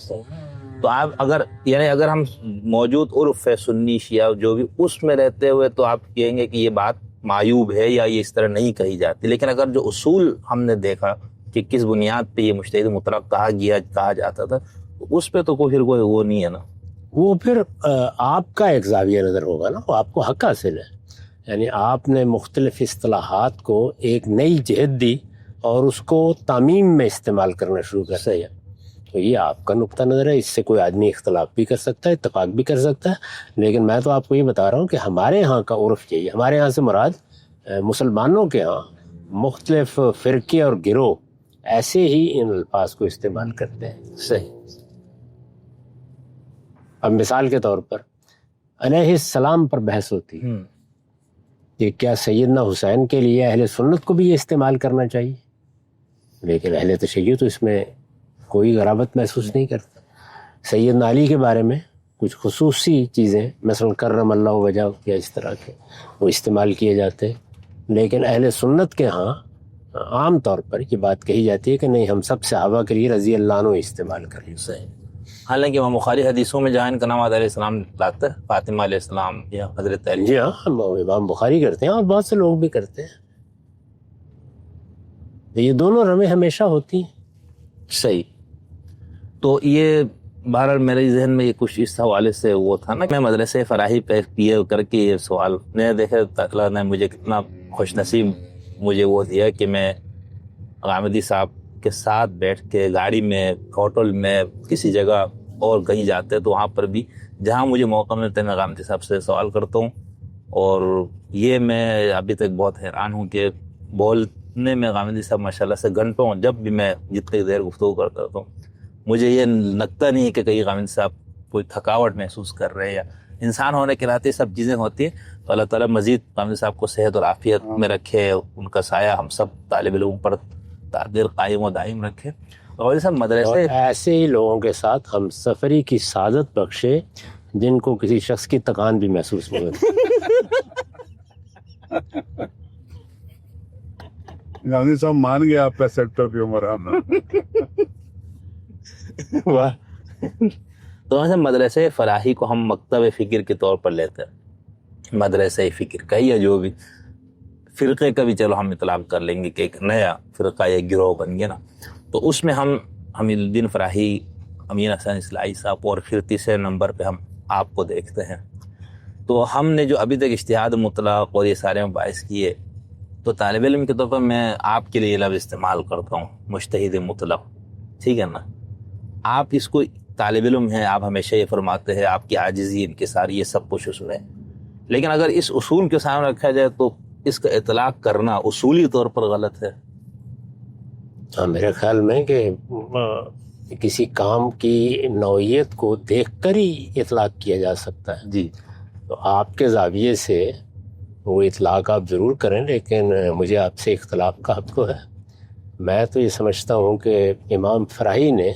تو آپ اگر ہم موجود عرف ہے سنی شیعہ جو بھی اس میں رہتے ہوئے تو آپ کہیں گے کہ یہ بات معیوب ہے یا یہ اس طرح نہیں کہی جاتی. لیکن اگر جو اصول ہم نے دیکھا کہ کس بنیاد پہ یہ مجتہد مطلق کہا جاتا تھا، اس پہ تو پھر کوئی وہ نہیں ہے نا. وہ پھر آپ کا ایک زاویہ نظر ہوگا نا، وہ آپ کو حق حاصل ہے. یعنی آپ نے مختلف اصطلاحات کو ایک نئی جہت دی اور اس کو تعمیم میں استعمال کرنا شروع کر دیا. تو یہ آپ کا نقطہ نظر ہے، اس سے کوئی آدمی اختلاف بھی کر سکتا ہے، اتفاق بھی کر سکتا ہے. لیکن میں تو آپ کو یہ بتا رہا ہوں کہ ہمارے ہاں کا عرف یہی ہے. ہمارے ہاں سے مراد مسلمانوں کے ہاں مختلف فرقے اور گروہ ایسے ہی ان الفاظ کو استعمال کرتے ہیں. صحیح. اب مثال کے طور پر علیہ السلام پر بحث ہوتی ہے کہ کیا سیدنا حسین کے لیے اہل سنت کو بھی یہ استعمال کرنا چاہیے، لیکن اہل تشیع تو اس میں کوئی غرابت محسوس نہیں کرتا. سیدنا علی کے بارے میں کچھ خصوصی چیزیں مثلا کرم اللہ وجہ یا اس طرح کے وہ استعمال کیے جاتے ہیں، لیکن اہل سنت کے ہاں عام طور پر یہ بات کہی جاتی ہے کہ نہیں، ہم سب صحابہ کے لیے رضی اللہ عنہ استعمال کر لیں. صحیح. حالانکہ امام بخاری حدیثوں میں جہاں ان کا نام علیہ السلام لاتا ہے، فاطمہ علیہ السلام یا حضرت علی. جی ہاں، امام بخاری کرتے ہیں اور بہت سے لوگ بھی کرتے ہیں. یہ دونوں رمیں ہمیشہ ہوتی ہیں. صحیح. تو یہ بہرحال میرے ذہن میں یہ کچھ اس حوالے سے وہ تھا نا، میں مدرسے فراہی پہ کیے کر کے یہ سوال نے دیکھا، اللہ نے مجھے کتنا خوش نصیب مجھے وہ دیا کہ میں غامدی صاحب کے ساتھ بیٹھ کے گاڑی میں، ہوٹل میں، کسی جگہ اور کہیں جاتے تو وہاں پر بھی جہاں مجھے موقع ملتا ہے میں غامدی صاحب سے سوال کرتا ہوں اور یہ میں ابھی تک بہت حیران ہوں کہ بولنے میں غامدی صاحب ماشاءاللہ سے گھنٹوں، جب بھی میں جتنی دیر گفتگو کرتا ہوں مجھے یہ لگتا نہیں ہے کہ کہیں غامدی صاحب کوئی تھکاوٹ محسوس کر رہے ہیں، یا انسان ہونے کے ناطے سب چیزیں ہوتی ہیں. تو اللہ تعالیٰ مزید غامدی صاحب کو صحت اور عافیت میں رکھے، ان کا سایہ ہم سب طالب علموں پر تعدیر قائم و دائم رکھے. غامدی صاحب اور مدرسے ایسے ہی لوگوں کے ساتھ ہم سفری کی سعادت بخشے جن کو کسی شخص کی تکان بھی محسوس نہیں ہوتی. گاندھی صاحب مان گئے آپ کا سیکٹر پہ عمر آنا. تو ویسے مدرسے فلاحی کو ہم مکتب فکر کے طور پر لیتے ہیں. مدرسہ فکر کا یا جو بھی فرقے کا بھی چلو ہم اطلاق کر لیں گے کہ ایک نیا فرقہ یا گروہ بن گیا نا. تو اس میں ہم حمید الدین فراہی، امین حسن اصلاحی صاحب اور پھر تیسرے نمبر پہ ہم آپ کو دیکھتے ہیں. تو ہم نے جو ابھی تک اجتہاد مطلق اور یہ سارے مباحث کیے، تو طالب علم کے طور پر میں آپ کے لیے یہ لفظ استعمال کرتا ہوں، مجتہد مطلق. ٹھیک ہے نا؟ آپ اس کو طالب علم ہیں، آپ ہمیشہ یہ فرماتے ہیں آپ کی عاجزی، انکسار، یہ سب کچھ اصول ہے. لیکن اگر اس اصول کے سامنے رکھا جائے تو اس کا اطلاق کرنا اصولی طور پر غلط ہے. ہاں، میرے خیال میں کہ کسی کام کی نوعیت کو دیکھ کر ہی اطلاق کیا جا سکتا ہے. جی. تو آپ کے زاویے سے وہ اطلاق آپ ضرور کریں، لیکن مجھے آپ سے اختلاف کا حق تو ہے. میں تو یہ سمجھتا ہوں کہ امام فراہی نے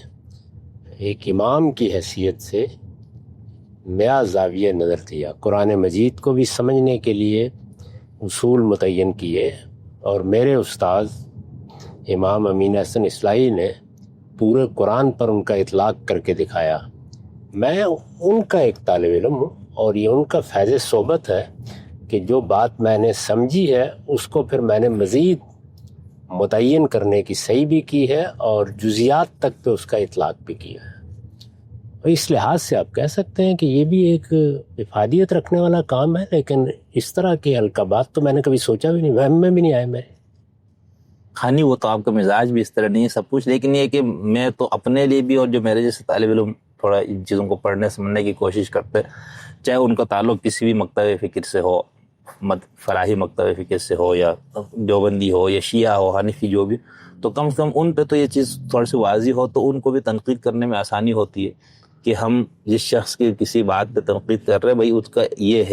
ایک امام کی حیثیت سے نیا زاویہ نظر دیا، قرآن مجید کو بھی سمجھنے کے لیے اصول متعین کیے، اور میرے استاد امام امین حسن اصلاحی نے پورے قرآن پر ان کا اطلاق کر کے دکھایا. میں ان کا ایک طالب علم ہوں، اور یہ ان کا فیض صحبت ہے کہ جو بات میں نے سمجھی ہے اس کو پھر میں نے مزید متعین کرنے کی صحیح بھی کی ہے، اور جزیات تک پہ اس کا اطلاق بھی کیا ہے. اور اس لحاظ سے آپ کہہ سکتے ہیں کہ یہ بھی ایک افادیت رکھنے والا کام ہے، لیکن اس طرح کے القابات تو میں نے کبھی سوچا بھی نہیں، وہم میں بھی نہیں آئے میرے. خانی وہ تو آپ کا مزاج بھی اس طرح نہیں ہے سب کچھ، لیکن یہ کہ میں تو اپنے لیے بھی اور جو میرے جیسے طالب علم تھوڑا ان چیزوں کو پڑھنے سمجھنے کی کوشش کرتے، چاہے ان کا تعلق کسی بھی مکتب فکر سے ہو، فلاحی مکتب فکر سے ہو، یا دیوبندی ہو، یا شیعہ ہو، حنفی، جو بھی، تو کم سے کم ان پہ تو یہ چیز تھوڑی سی واضح ہو تو ان کو بھی تنقید کرنے میں آسانی ہوتی ہے کہ ہم جس شخص کی کسی بات پہ تنقید کر رہے ہیں بھائی اس کا یہ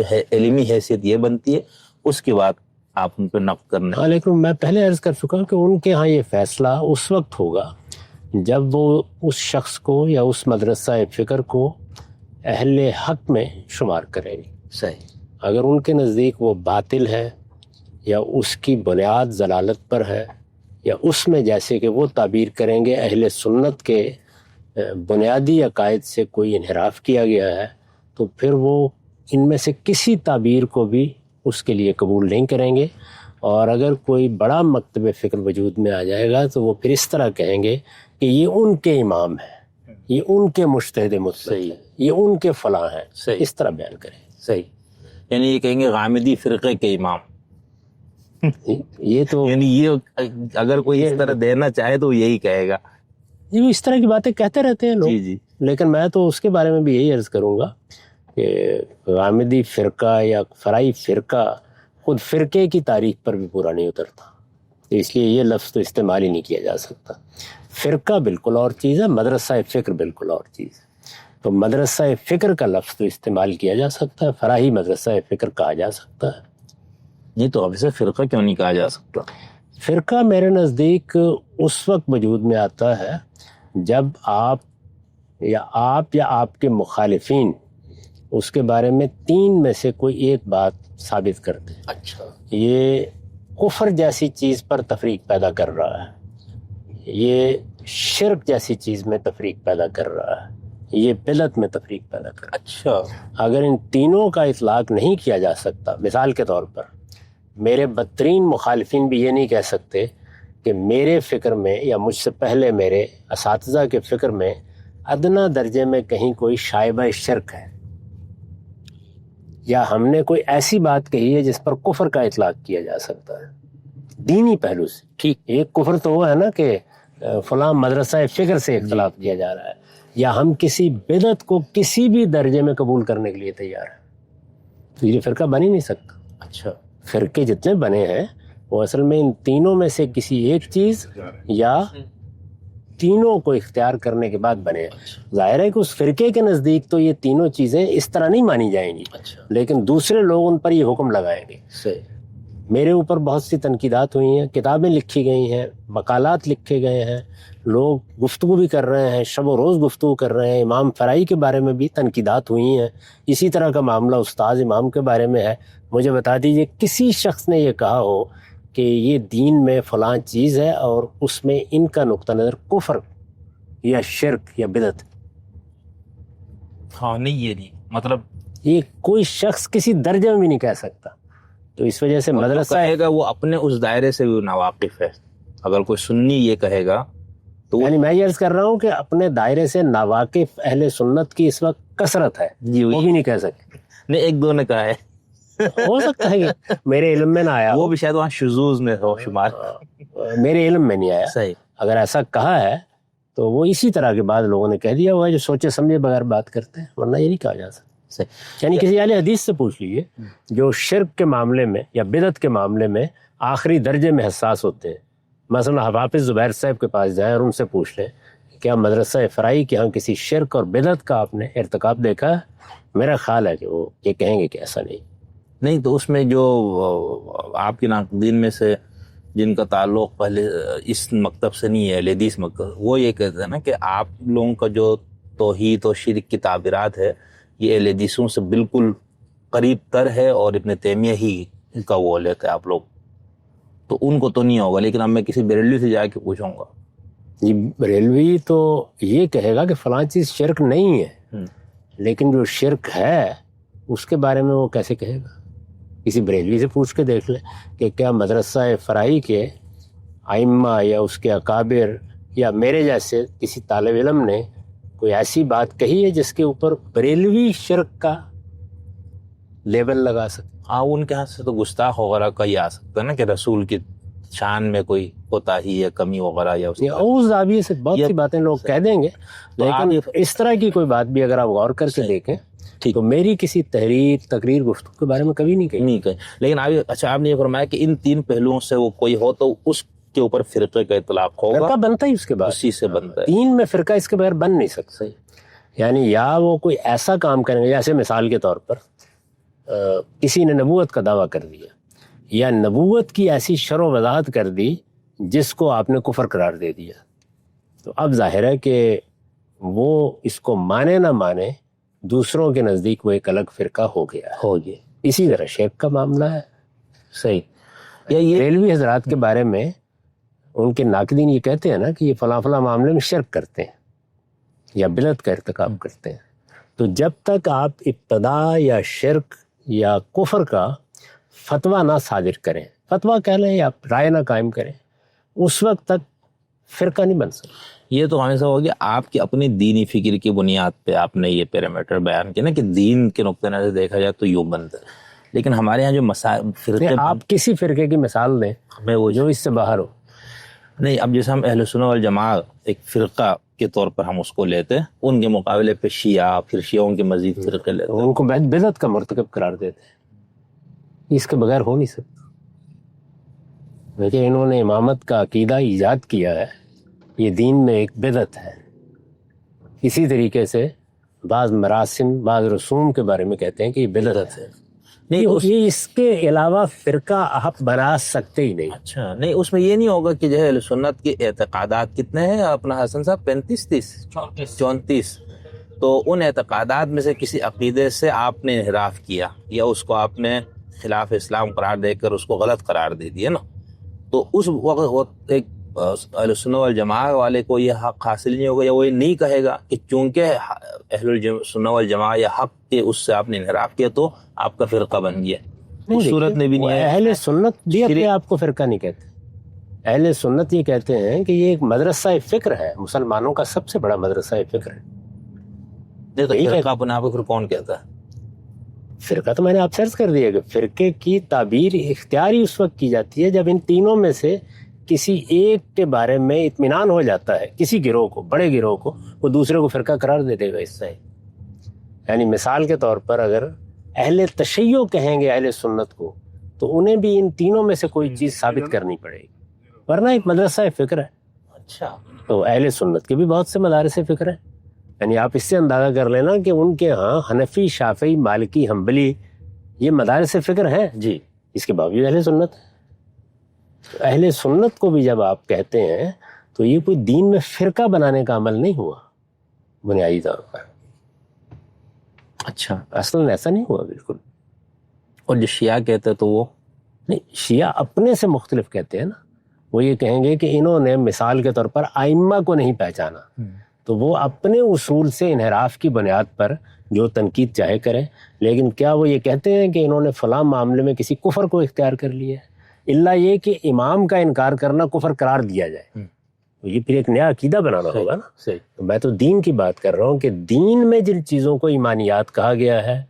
ہے علمی حیثیت یہ بنتی ہے، اس کے بعد آپ ان پہ نقد کرنے. ہاں، لیکن میں پہلے عرض کر چکا کہ ان کے ہاں یہ فیصلہ اس وقت ہوگا جب وہ اس شخص کو یا اس مدرسہ فکر کو اہل حق میں شمار کریں گے. صحیح. اگر ان کے نزدیک وہ باطل ہے، یا اس کی بنیاد ضلالت پر ہے، یا اس میں جیسے کہ وہ تعبیر کریں گے اہل سنت کے بنیادی عقائد سے کوئی انحراف کیا گیا ہے، تو پھر وہ ان میں سے کسی تعبیر کو بھی اس کے لیے قبول نہیں کریں گے. اور اگر کوئی بڑا مکتب فکر وجود میں آ جائے گا تو وہ پھر اس طرح کہیں گے کہ یہ ان کے امام ہیں، یہ ان کے مجتہد مطلق ہیں، یہ ان کے فلاں ہیں. صحیح. اس طرح بیان کریں. صحیح. یعنی یہ کہیں گے غامدی فرقے کے امام. یہ تو یعنی یہ اگر کوئی اس طرح دینا چاہے تو یہی کہے گا. یہ اس طرح کی باتیں کہتے رہتے ہیں لوگ. جی جی. لیکن میں تو اس کے بارے میں بھی یہی عرض کروں گا کہ غامدی فرقہ یا فرائی فرقہ خود فرقے کی تعریف پر بھی پورا نہیں اترتا، اس لیے یہ لفظ تو استعمال ہی نہیں کیا جا سکتا. فرقہ بالکل اور چیز ہے، مدرسہ فکر بالکل اور چیز ہے. تو مدرسہ فکر کا لفظ تو استعمال کیا جا سکتا ہے، فراہی مدرسہ فکر کہا جا سکتا ہے. نہیں تو اب اسے فرقہ کیوں نہیں کہا جا سکتا؟ فرقہ میرے نزدیک اس وقت وجود میں آتا ہے جب آپ یا آپ کے مخالفین اس کے بارے میں 3 میں سے کوئی ایک بات ثابت کرتے ہیں. اچھا. یہ کفر جیسی چیز پر تفریق پیدا کر رہا ہے، یہ شرک جیسی چیز میں تفریق پیدا کر رہا ہے، یہ بدعت میں تفریق پیدا کر رہا ہے. اچھا. اگر ان تینوں کا اطلاق نہیں کیا جا سکتا، مثال کے طور پر میرے بدترین مخالفین بھی یہ نہیں کہہ سکتے کہ میرے فکر میں یا مجھ سے پہلے میرے اساتذہ کے فکر میں ادنا درجے میں کہیں کوئی شائبہ شرک ہے، یا ہم نے کوئی ایسی بات کہی ہے جس پر کفر کا اطلاق کیا جا سکتا ہے دینی پہلو سے. ٹھیک، ایک کفر تو وہ ہے نا کہ فلاں مدرسہ فکر سے اختلاف کیا جا رہا ہے، یا ہم کسی بدعت کو کسی بھی درجے میں قبول کرنے کے لیے تیار ہیں. تو یہ فرقہ بن ہی نہیں سکتا. اچھا. فرقے جتنے بنے ہیں وہ اصل میں ان تینوں میں سے کسی ایک چیز یا تینوں کو اختیار کرنے کے بعد بنے ہیں. ظاہر ہے کہ اس فرقے کے نزدیک تو یہ تینوں چیزیں اس طرح نہیں مانی جائیں گی, اچھا. لیکن دوسرے لوگ ان پر یہ حکم لگائیں گے. صحیح. میرے اوپر بہت سی تنقیدات ہوئی ہیں, کتابیں لکھی گئی ہیں, مقالات لکھے گئے ہیں, لوگ گفتگو بھی کر رہے ہیں, شب و روز گفتگو کر رہے ہیں. امام فرائی کے بارے میں بھی تنقیدات ہوئی ہیں. اسی طرح کا معاملہ استاذ امام کے بارے میں ہے. مجھے بتا دیجئے کسی شخص نے یہ کہا ہو کہ یہ دین میں فلاں چیز ہے اور اس میں ان کا نقطہ نظر کفر یا شرک یا بدعت. ہاں نہیں, یہ نہیں مطلب یہ کوئی شخص کسی درجے میں بھی نہیں کہہ سکتا. تو اس وجہ سے مدرسہ کہے گا وہ اپنے اس دائرے سے بھی ناواقف ہے. اگر کوئی سنی یہ کہے گا تو یعنی میں یہ عرض کر رہا ہوں کہ اپنے دائرے سے ناواقف اہل سنت کی اس وقت کثرت ہے, جی وہ بھی نہیں کہہ سکتے. نہیں, ایک دو نے کہا ہے, ہو سکتا ہے کہ میرے علم میں نہ آیا وہ ہو, بھی شاید وہاں شذوذ میں ہو شمار. میرے علم میں نہیں آیا. صحیح. اگر ایسا کہا ہے تو وہ اسی طرح کے بعد لوگوں نے کہہ دیا ہوا ہے جو سوچے سمجھے بغیر بات کرتے ہیں, ورنہ یہ نہیں کہا جا سکتا. صحیح. یعنی کسی اہل حدیث سے پوچھ لیجیے جو شرک کے معاملے میں یا بدعت کے معاملے میں آخری درجے میں حساس ہوتے ہیں. مثلا حافظ زبیر صاحب کے پاس جائیں اور ان سے پوچھ لیں کیا مدرسہ فرائی کے ہاں کسی شرک اور بدعت کا آپ نے ارتکاب دیکھا ہے؟ میرا خیال ہے کہ وہ یہ کہیں گے کہ ایسا نہیں. تو اس میں جو آپ کے ناقدین میں سے جن کا تعلق پہلے اس مکتب سے نہیں ہے, اہل حدیث مکتب, وہ یہ کہتے ہیں نا کہ آپ لوگوں کا جو توحید و شرک کی تعبیرات ہے یہ اہل حدیثوں سے بالکل قریب تر ہے اور ابن تیمیہ ہی کا وہ لیتے ہیں آپ لوگ. تو ان کو تو نہیں ہوگا, لیکن اب میں کسی بریلوی سے جا کے پوچھوں گا. جی, بریلوی تو یہ کہے گا کہ فلاں چیز شرک نہیں ہے, لیکن جو شرک ہے اس کے بارے میں وہ کیسے کہے گا؟ کسی بریلوی سے پوچھ کے دیکھ لیں کہ کیا مدرسہ فرائی کے ائمہ یا اس کے اکابر یا میرے جیسے کسی طالب علم نے کوئی ایسی بات کہی ہے جس کے اوپر بریلوی شرک کا لیبل لگا سکتے. ہاں, ان کے ہاتھ سے تو گستاخ وغیرہ کا ہی آ سکتا ہے نا کہ رسول کی شان میں کوئی کوتاہی یا کمی وغیرہ یا اس زاویے سے بہت سی باتیں لوگ کہہ دیں گے, لیکن اس طرح کی کوئی بات بھی اگر آپ غور کر کے دیکھیں تو میری کسی تقریر گفتگو کے بارے میں کبھی نہیں کہی. لیکن اچھا آپ نے یہ فرمایا کہ ان تین پہلوؤں سے وہ کوئی ہو تو اس کے اوپر فرقے کا اطلاق ہوگا. فرقہ بنتا ہی اس کے بعد, اسی سے بنتا ہے. تین میں فرقہ اس کے بغیر بن نہیں سکتا. یعنی یا وہ کوئی ایسا کام کریں گے, جیسے مثال کے طور پر کسی نے نبوت کا دعویٰ کر دیا یا نبوت کی ایسی شرح و وضاحت کر دی جس کو آپ نے کفر قرار دے دیا, تو اب ظاہر ہے کہ وہ اس کو مانے نہ مانے دوسروں کے نزدیک وہ ایک الگ فرقہ ہو گیا. اسی طرح شرک کا معاملہ ہے. صحیح. یا یہ ریلوی حضرات کے بارے میں ان کے ناقدین یہ کہتے ہیں نا کہ یہ فلاں فلاں معاملے میں شرک کرتے ہیں یا بدعت کا ارتکاب کرتے ہیں. تو جب تک آپ ابتدا یا شرک یا کفر کا فتویٰ نہ صادر کریں, فتویٰ کہہ لیں یا رائے نہ قائم کریں, اس وقت تک فرقہ نہیں بن سکتا. یہ تو ہمیشہ ہو گیا آپ کی اپنی دینی فکر کی بنیاد پہ آپ نے یہ پیرامیٹر بیان کیا نا کہ دین کے نقطہ نظر دیکھا جائے تو یوں بنتا ہے. لیکن ہمارے یہاں جو مسائل فرقے, آپ کسی فرقے کی مثال دیں ہمیں وہ جو اس سے باہر ہو. نہیں, اب جیسے ہم اہل سنت والجماعت ایک فرقہ کے طور پر ہم اس کو لیتے ہیں, ان کے مقابلے پہ شیعہ, پھر شیعوں کے مزید فرقے لیتے ہیں, ان کو بدعت کا مرتکب قرار دیتے ہیں. اس کے بغیر ہو نہیں سکتا. لیکن انہوں نے امامت کا عقیدہ ایجاد کیا ہے, یہ دین میں ایک بدعت ہے. اسی طریقے سے بعض مراسم, بعض رسوم کے بارے میں کہتے ہیں کہ یہ بدعت ہے. نہیں, یہ اس کے علاوہ فرقہ آپ بنا سکتے ہی نہیں. اچھا نہیں, اس میں یہ نہیں ہوگا کہ جو ہے اہل سنت کے اعتقادات کتنے ہیں اپنا حسن صاحب 34 تو ان اعتقادات میں سے کسی عقیدے سے آپ نے انحراف کیا یا اس کو آپ نے خلاف اسلام قرار دے کر اس کو غلط قرار دے دیا نا, تو اس وقت ایک اہل سنت والجماعت والے کو یہ حق حاصل نہیں ہوگا, یا وہ یہ نہیں کہے گا کہ چونکہ اہل سنت والجماعت یا حق کے اس سے آپ نے انحراف کیا تو آپ کا فرقہ بن گیا. اس صورت میں بھی نہیں ہے. اہل سنت بھی اپنے آپ کو فرقہ نہیں کہتے. اہل سنت یہ کہتے ہیں کہ یہ ایک مدرسہ فکر ہے, مسلمانوں کا سب سے بڑا مدرسہ فکر ہے. فرقہ اپنے آپ کو پھر کون کہتا ہے؟ فرقہ تو میں نے آپ سے عرض کر دیا کہ فرقے کی تعبیر اختیاری اس وقت کی جاتی ہے جب ان تینوں میں سے کسی ایک کے بارے میں اطمینان ہو جاتا ہے, کسی گروہ کو, بڑے گروہ کو, وہ دوسرے کو فرقہ قرار دے دے گا. اس سے یعنی مثال کے طور پر اگر اہل تشیع کہیں گے اہل سنت کو تو انہیں بھی ان تینوں میں سے کوئی چیز ثابت کرنی پڑے گی، ورنہ ایک مدرسہ فکر ہے۔ اچھا، تو اہل سنت کے بھی بہت سے مدارس فکر ہیں، یعنی آپ اس سے اندازہ کر لینا کہ ان کے ہاں حنفی، شافعی، مالکی، حنبلی یہ مدارس فکر ہیں، جی، اس کے باوجود اہل سنت ہے۔ تو اہل سنت کو بھی جب آپ کہتے ہیں تو یہ کوئی دین میں فرقہ بنانے کا عمل نہیں ہوا بنیادی طور پر، اچھا۔ اصلاً ایسا نہیں ہوا بالکل۔ اور جو شیعہ کہتے تو وہ نہیں، شیعہ اپنے سے مختلف کہتے ہیں نا، وہ یہ کہیں گے کہ انہوں نے مثال کے طور پر ائمہ کو نہیں پہچانا، تو وہ اپنے اصول سے انحراف کی بنیاد پر جو تنقید چاہے کریں، لیکن کیا وہ یہ کہتے ہیں کہ انہوں نے فلاں معاملے میں کسی کفر کو اختیار کر لیا ہے؟ الا یہ کہ امام کا انکار کرنا کفر قرار دیا جائے، تو یہ پھر ایک نیا عقیدہ بنانا ہوگا نا۔ صحیح، تو میں تو دین کی بات کر رہا ہوں کہ دین میں جن چیزوں کو ایمانیات کہا گیا ہے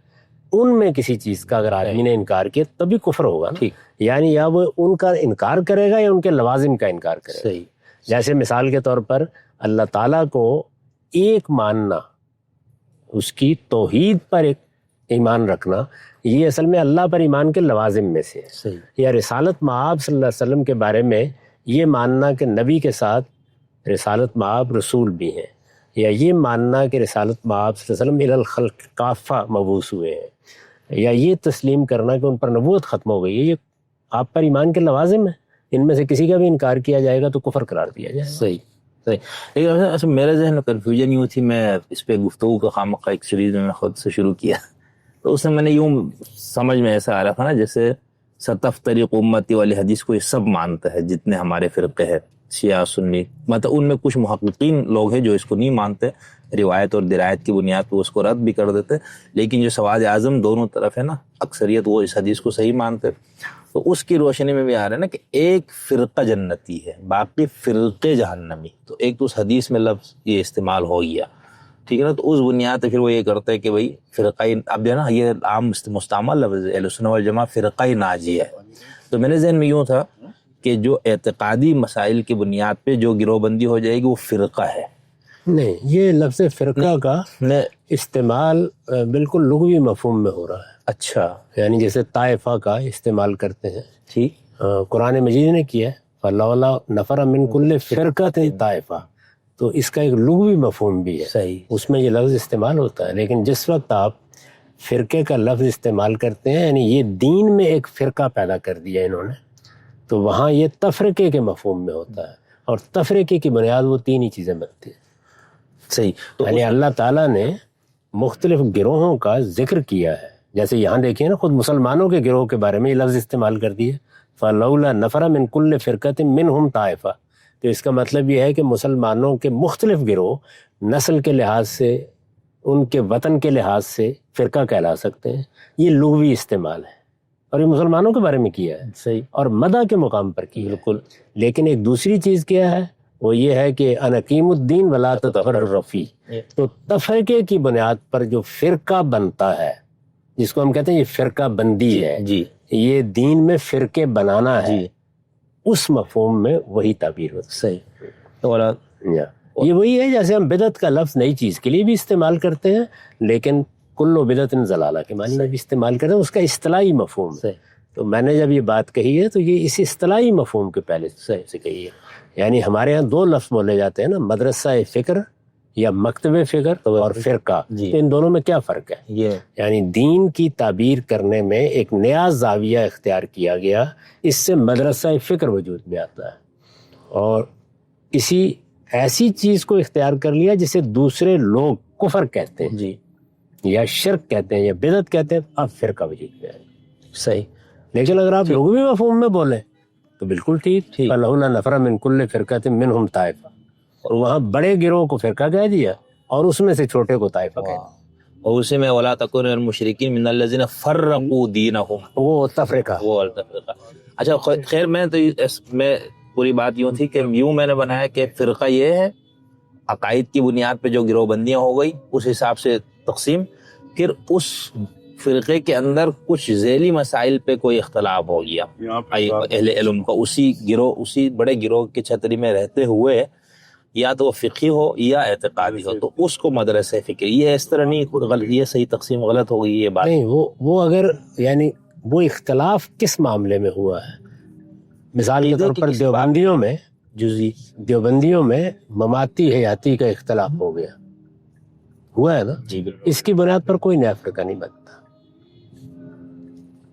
ان میں کسی چیز کا اگر آدمی نے انکار کیا تبھی کفر ہوگا نا۔ ٹھیک، یعنی یا وہ ان کا انکار کرے گا یا ان کے لوازم کا انکار کرے گا۔ صحیح، جیسے مثال کے طور پر اللہ تعالیٰ کو ایک ماننا، اس کی توحید پر ایک ایمان رکھنا، یہ اصل میں اللہ پر ایمان کے لوازم میں سے ہے۔ صحیح، یا رسالت مآب صلی اللہ علیہ وسلم کے بارے میں یہ ماننا کہ نبی کے ساتھ رسالت مآب رسول بھی ہیں، یا یہ ماننا کہ رسالت مآب صلی اللہ علیہ وسلم الی الخلق کافہ مبعوث ہوئے ہیں، یا یہ تسلیم کرنا کہ ان پر نبوت ختم ہو گئی ہے، یہ آپ پر ایمان کے لوازم ہیں، ان میں سے کسی کا بھی انکار کیا جائے گا تو کفر قرار دیا جائے گا۔ صحیح، صحیح۔ لیکن اصل میرے ذہن میں کنفیوژن یوں تھی، میں اس پہ گفتگو کا خامخواہ ایک سیریز میں خود سے شروع کیا، تو اس میں میں نے یوں سمجھ میں ایسا آ رہا تھا نا، جیسے ستفترق امتی والی حدیث کو یہ سب مانتا ہے جتنے ہمارے فرقے ہیں، شیعہ سنی، مطلب ان میں کچھ محققین لوگ ہیں جو اس کو نہیں مانتے، روایت اور درایت کی بنیاد پہ اس کو رد بھی کر دیتے، لیکن جو سواد اعظم دونوں طرف ہے نا، اکثریت وہ اس حدیث کو صحیح مانتے۔ تو اس کی روشنی میں بھی آ رہا ہے نا کہ ایک فرقہ جنتی ہے، باقی فرقے جہنمی، تو ایک تو اس حدیث میں لفظ یہ استعمال ہو گیا، ٹھیک ہے نا، تو اس بنیاد پہ پھر وہ یہ کرتے ہیں کہ بھائی فرقہ، اب جو ہے نا یہ عام مستعمل لفظ ہے، اہل سنت والجماعہ فرقہ ناجیہ ہے۔ تو میرے ذہن میں یوں تھا کہ جو اعتقادی مسائل کی بنیاد پہ جو گروہ بندی ہو جائے گی وہ فرقہ ہے۔ نہیں، یہ لفظ فرقہ کا استعمال بالکل لغوی مفہوم میں ہو رہا ہے۔ اچھا، یعنی جیسے طائفہ کا استعمال کرتے ہیں، ٹھیک، قرآن مجید نے کیا ہے فَلَوْلَا نَفَرَ مِن كُلِّ فِرْقَةٍ طائفہ، تو اس کا ایک لغوی مفہوم بھی ہے، صحیح، اس میں یہ لفظ استعمال ہوتا ہے۔ لیکن جس وقت آپ فرقے کا لفظ استعمال کرتے ہیں، یعنی یہ دین میں ایک فرقہ پیدا کر دیا انہوں نے، تو وہاں یہ تفرقے کے مفہوم میں ہوتا ہے، اور تفرقے کی بنیاد وہ تین ہی چیزیں بنتی ہیں۔ صحیح، تو یعنی اللہ تعالیٰ نے مختلف گروہوں کا ذکر کیا ہے، جیسے یہاں دیکھیے نا، خود مسلمانوں کے گروہ کے بارے میں یہ لفظ استعمال کر دیے فَلَوْلَا نَفَرَ مِن كُلِّ فِرْقَةٍ مِّنْهُمْ طَائِفَةٌ، تو اس کا مطلب یہ ہے کہ مسلمانوں کے مختلف گروہ نسل کے لحاظ سے، ان کے وطن کے لحاظ سے فرقہ کہلا سکتے ہیں، یہ لغوی استعمال ہے، اور یہ مسلمانوں کے بارے میں کیا ہے، صحیح، اور مدح کے مقام پر کیا ہے۔ بالکل، لیکن ایک دوسری چیز کیا ہے، وہ یہ ہے کہ انقیم الدین ولا تتفرقوا فیہ، تو تفرقے کی بنیاد پر جو فرقہ بنتا ہے، جس کو ہم کہتے ہیں یہ فرقہ بندی ہے، جی، یہ دین میں فرقے بنانا ہے، جی، اس مفہوم میں وہی تعبیر ہوتی صحیح، تو والا ہے۔ یہ وہی ہے جیسے ہم بدعت کا لفظ نئی چیز کے لیے بھی استعمال کرتے ہیں، لیکن کل بدعت ضلالہ کے معنی میں بھی استعمال کرتے ہیں، اس کا اصطلاحی مفہوم ہے۔ تو میں نے جب یہ بات کہی ہے تو یہ اس اصطلاحی مفہوم کے پہلے سے کہی ہے، یعنی ہمارے ہاں دو لفظ بولے جاتے ہیں نا، مدرسہ فکر یا مکتب فکر اور فرقہ، جی، تو ان دونوں میں کیا فرق ہے؟ یہ یعنی دین کی تعبیر کرنے میں ایک نیا زاویہ اختیار کیا گیا، اس سے مدرسہ فکر وجود میں آتا ہے، اور کسی ایسی چیز کو اختیار کر لیا جسے دوسرے لوگ کفر کہتے ہیں، جی، یا شرک کہتے ہیں، یا بدعت کہتے ہیں، اب فرقہ وجود میں ہے۔ صحیح، لیکن اگر آپ لغوی مفہوم میں بولیں تو بالکل ٹھیک، فَلَوْلَا نَفَرَ مِن كُلِّ فِرْقَةٍ مِّنْهُمْ طَائِفَةٌ، اور وہاں بڑے گروہ کو فرقہ کہہ دیا اور اس میں سے چھوٹے کو طائفہ کہہ دیا، اور اسی میں وَلَا تَكُونُوا مِنَ الْمُشْرِكِينَ مِنَ الَّذِينَ فَرَّقُوا دِينَهُمْ، وہ تفرقہ۔ وہ التفرقہ۔ اچھا خیر، میں تو میں پوری بات یوں تھی کہ یوں میں نے بنایا کہ فرقہ یہ ہے عقائد کی بنیاد پہ جو گروہ بندیاں ہو گئی، اس حساب سے تقسیم، پھر اس فرقے کے اندر کچھ ذیلی مسائل پہ کوئی اختلاف ہو گیا اہل علم کا، اسی گروہ، اسی بڑے گروہ کی چھتری میں رہتے ہوئے یا تو وہ فقہی ہو یا اعتقادی ہو، تو اس کو مدرسہ فکری، یہ اس طرح نہیں غلط، یہ صحیح تقسیم غلط ہو گئی یہ بات نہیں، وہ اگر یعنی وہ اختلاف کس معاملے میں ہوا ہے؟ مثال کے طور پر دیوبندیوں میں مماتی حیاتی کا اختلاف ہو گیا، ہوا ہے نا؟ جی بالکل، اس کی بنیاد پر کوئی نیا فرقہ نہیں بنتا.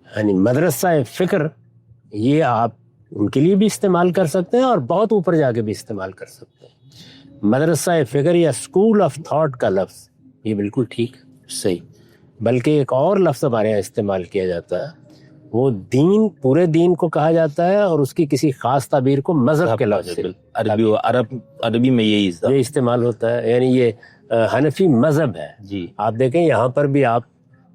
یعنی مدرسہ فکر یہ آپ ان کے لیے بھی استعمال کر سکتے ہیں اور بہت اوپر جا کے بھی استعمال کر سکتے ہیں. مدرسہ فکر یا اسکول آف تھاٹ کا لفظ یہ بالکل ٹھیک ہے، صحیح. بلکہ ایک اور لفظ ہمارے یہاں استعمال کیا جاتا ہے، وہ دین، پورے دین کو کہا جاتا ہے، اور اس کی کسی خاص تعبیر کو مذہب کے لفظ سے عربی میں یہی یہ استعمال ہوتا ہے. یعنی یہ حنفی مذہب ہے. جی آپ دیکھیں یہاں پر بھی آپ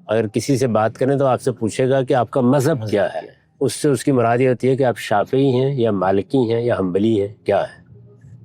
اگر کسی سے بات کریں تو آپ سے پوچھے گا کہ آپ کا مذہب کیا ہے، اس سے اس کی مراد یہ ہوتی ہے کہ آپ شافعی ہیں یا مالکی ہیں یا حنبلی ہیں، کیا ہے،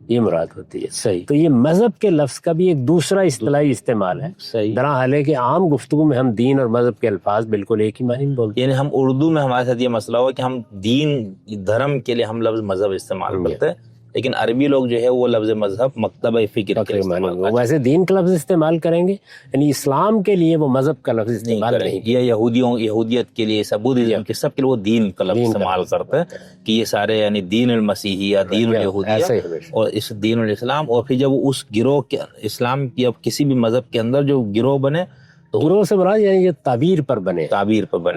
یہ مراد ہوتی ہے. صحیح، تو یہ مذہب کے لفظ کا بھی ایک دوسرا اصطلاحی استعمال ہے. صحیح. درحال ہے کہ عام گفتگو میں ہم دین اور مذہب کے الفاظ بالکل ایک ہی معنی میں بولتے یعنی ہم اردو میں ہمارے ساتھ یہ مسئلہ ہوا کہ ہم دین دھرم کے لیے ہم لفظ مذہب استعمال کرتے ہیں، لیکن عربی لوگ جو ہے وہ لفظ مذہب مکتبہ فکر کے ہیں. ویسے دین کا لفظ استعمال کریں گے، یعنی اسلام کے لیے وہ مذہب کا لفظ استعمال نہیں. یہ یہودیت کے لیے، بدھزم کے سب کے لیے وہ دین کا لفظ استعمال کرتے ہیں کہ یہ سارے یعنی دین المسیحی یا دین الیہودیہ اور اس دین الاسلام. اور پھر جب اس گروہ کے اسلام کی اب کسی بھی مذہب کے اندر جو گروہ بنے تو گروہ سے مراد یعنی یہ تعبیر پر بنے،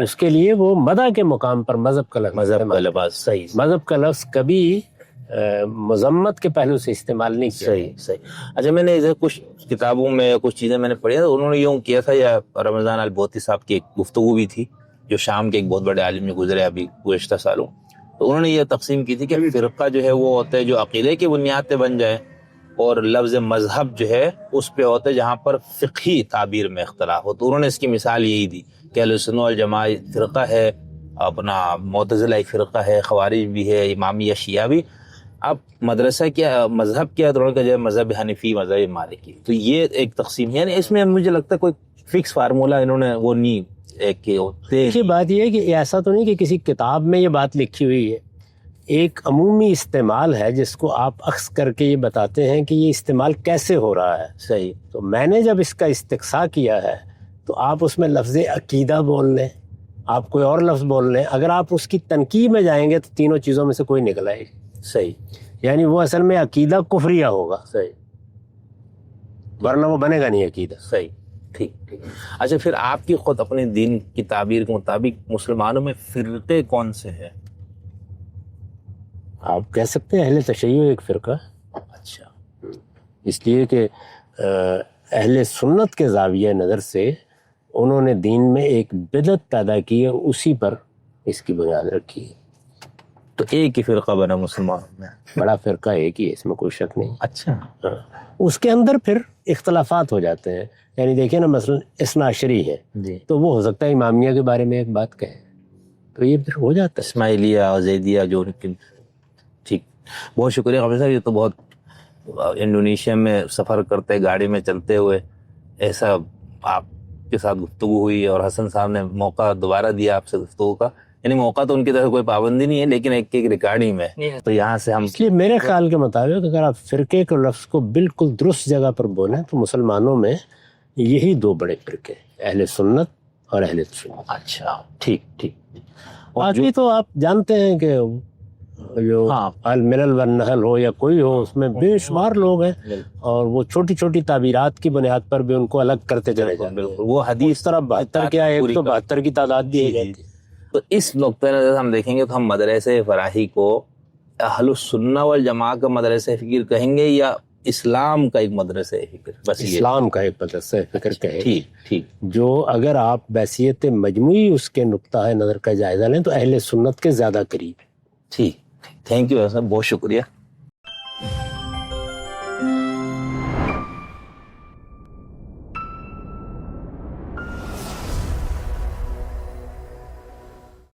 اس کے لیے وہ مدح کے مقام پر مذہب کا لفظ صحیح، مذہب کا لفظ کبھی مذمت کے پہلو سے استعمال نہیں کیا. صحیح. اچھا، میں نے کچھ کتابوں میں کچھ چیزیں میں نے پڑھی ہیں، انہوں نے یوں کیا تھا، یا رمضان البوتی صاحب کی ایک گفتگو بھی تھی جو شام کے ایک بہت بڑے عالم میں گزرے ابھی گزشتہ سالوں، تو انہوں نے یہ تقسیم کی تھی کہ فرقہ جو ہے وہ ہوتا ہے جو عقیدے کی بنیاد پہ بن جائے، اور لفظ مذہب جو ہے اس پہ ہوتا ہے جہاں پر فقہی تعبیر میں اختلاف ہو. تو انہوں نے اس کی مثال یہی دی کہ اہل سنت والجماعہ فرقہ ہے، اپنا معتزلہ ایک فرقہ ہے، خوارج بھی ہے، امامیہ شیعہ بھی. اب مدرسہ کیا، مذہب کیا، تو جو ہے مذہب حنفی، مذہب مالکی. تو یہ ایک تقسیم، یعنی اس میں مجھے لگتا ہے کوئی فکس فارمولا انہوں نے وہ نہیں ایک بات یہ ہے کہ ایسا تو نہیں کہ کسی کتاب میں یہ بات لکھی ہوئی ہے، ایک عمومی استعمال ہے جس کو آپ اخذ کر کے یہ بتاتے ہیں کہ یہ استعمال کیسے ہو رہا ہے. صحیح. تو میں نے جب اس کا استقصاء کیا ہے تو آپ اس میں لفظ عقیدہ بول لیں، آپ کوئی اور لفظ بول لیں، اگر آپ اس کی تنقید میں جائیں گے تو تینوں چیزوں میں سے کوئی نکل آئے گی. صحیح. یعنی وہ اصل میں عقیدہ کفریہ ہوگا. صحیح. ورنہ وہ بنے گا نہیں عقیدہ. صحیح. ٹھیک. اچھا، پھر آپ کی خود اپنے دین کی تعبیر کے مطابق مسلمانوں میں فرقے کون سے ہیں؟ آپ کہہ سکتے ہیں اہل تشیع ایک فرقہ. اچھا. اس لیے کہ اہل سنت کے زاویہ نظر سے انہوں نے دین میں ایک بدعت پیدا کی اور اسی پر اس کی بنیاد رکھی. تو ایک ہی فرقہ بنا مسلمان میں، بڑا فرقہ ایک ہی ہے، اس میں کوئی شک نہیں. اچھا. اس کے اندر پھر اختلافات ہو جاتے ہیں. یعنی دیکھیں نا، مثلا اثنا عشری ہے جی، تو وہ ہو سکتا ہے امامیہ کے بارے میں ایک بات کہیں، تو یہ پھر ہو جاتا ہے. اسماعیلیہ اور زیدیہ جو. ٹھیک. بہت شکریہ قمر صاحب. یہ تو بہت انڈونیشیا میں سفر کرتے گاڑی میں چلتے ہوئے ایسا آپ کے ساتھ گفتگو ہوئی، اور حسن صاحب نے موقع دوبارہ دیا آپ سے گفتگو کا. یعنی موقع تو ان کی طرف کوئی پابندی نہیں ہے، لیکن ایک ریکارڈنگ میں، تو یہاں سے ہم، اس لیے میرے خیال کے مطابق اگر آپ فرقے کے لفظ کو بالکل درست جگہ پر بولیں تو مسلمانوں میں یہی دو بڑے فرقے، اہل سنت اور اہل تشیع. اچھا. ٹھیک. باقی تو آپ جانتے ہیں کہ جو الملل والنحل ہو یا کوئی ہو، اس میں بے شمار لوگ ہیں، اور وہ چھوٹی چھوٹی تعبیرات کی بنیاد پر بھی ان کو الگ کرتے چلے جاتے ہیں. وہ حدیث طرف 72 کیا ہے، 172 کی تعداد بھی ہے. تو اس نقطۂ نظر ہم دیکھیں گے تو ہم مدرسہ فراہی کو اہل السنہ والجماعہ کا مدرسہ فکر کہیں گے یا اسلام کا ایک مدرسہ فکر؟ بس اسلام کا ایک مدرسہ فکر کہیں. ٹھیک. جو اگر آپ بحیثیت مجموعی اس کے نقطہ نظر کا جائزہ لیں تو اہل سنت کے زیادہ قریب. ٹھیک. تھینک یو صاحب، بہت شکریہ.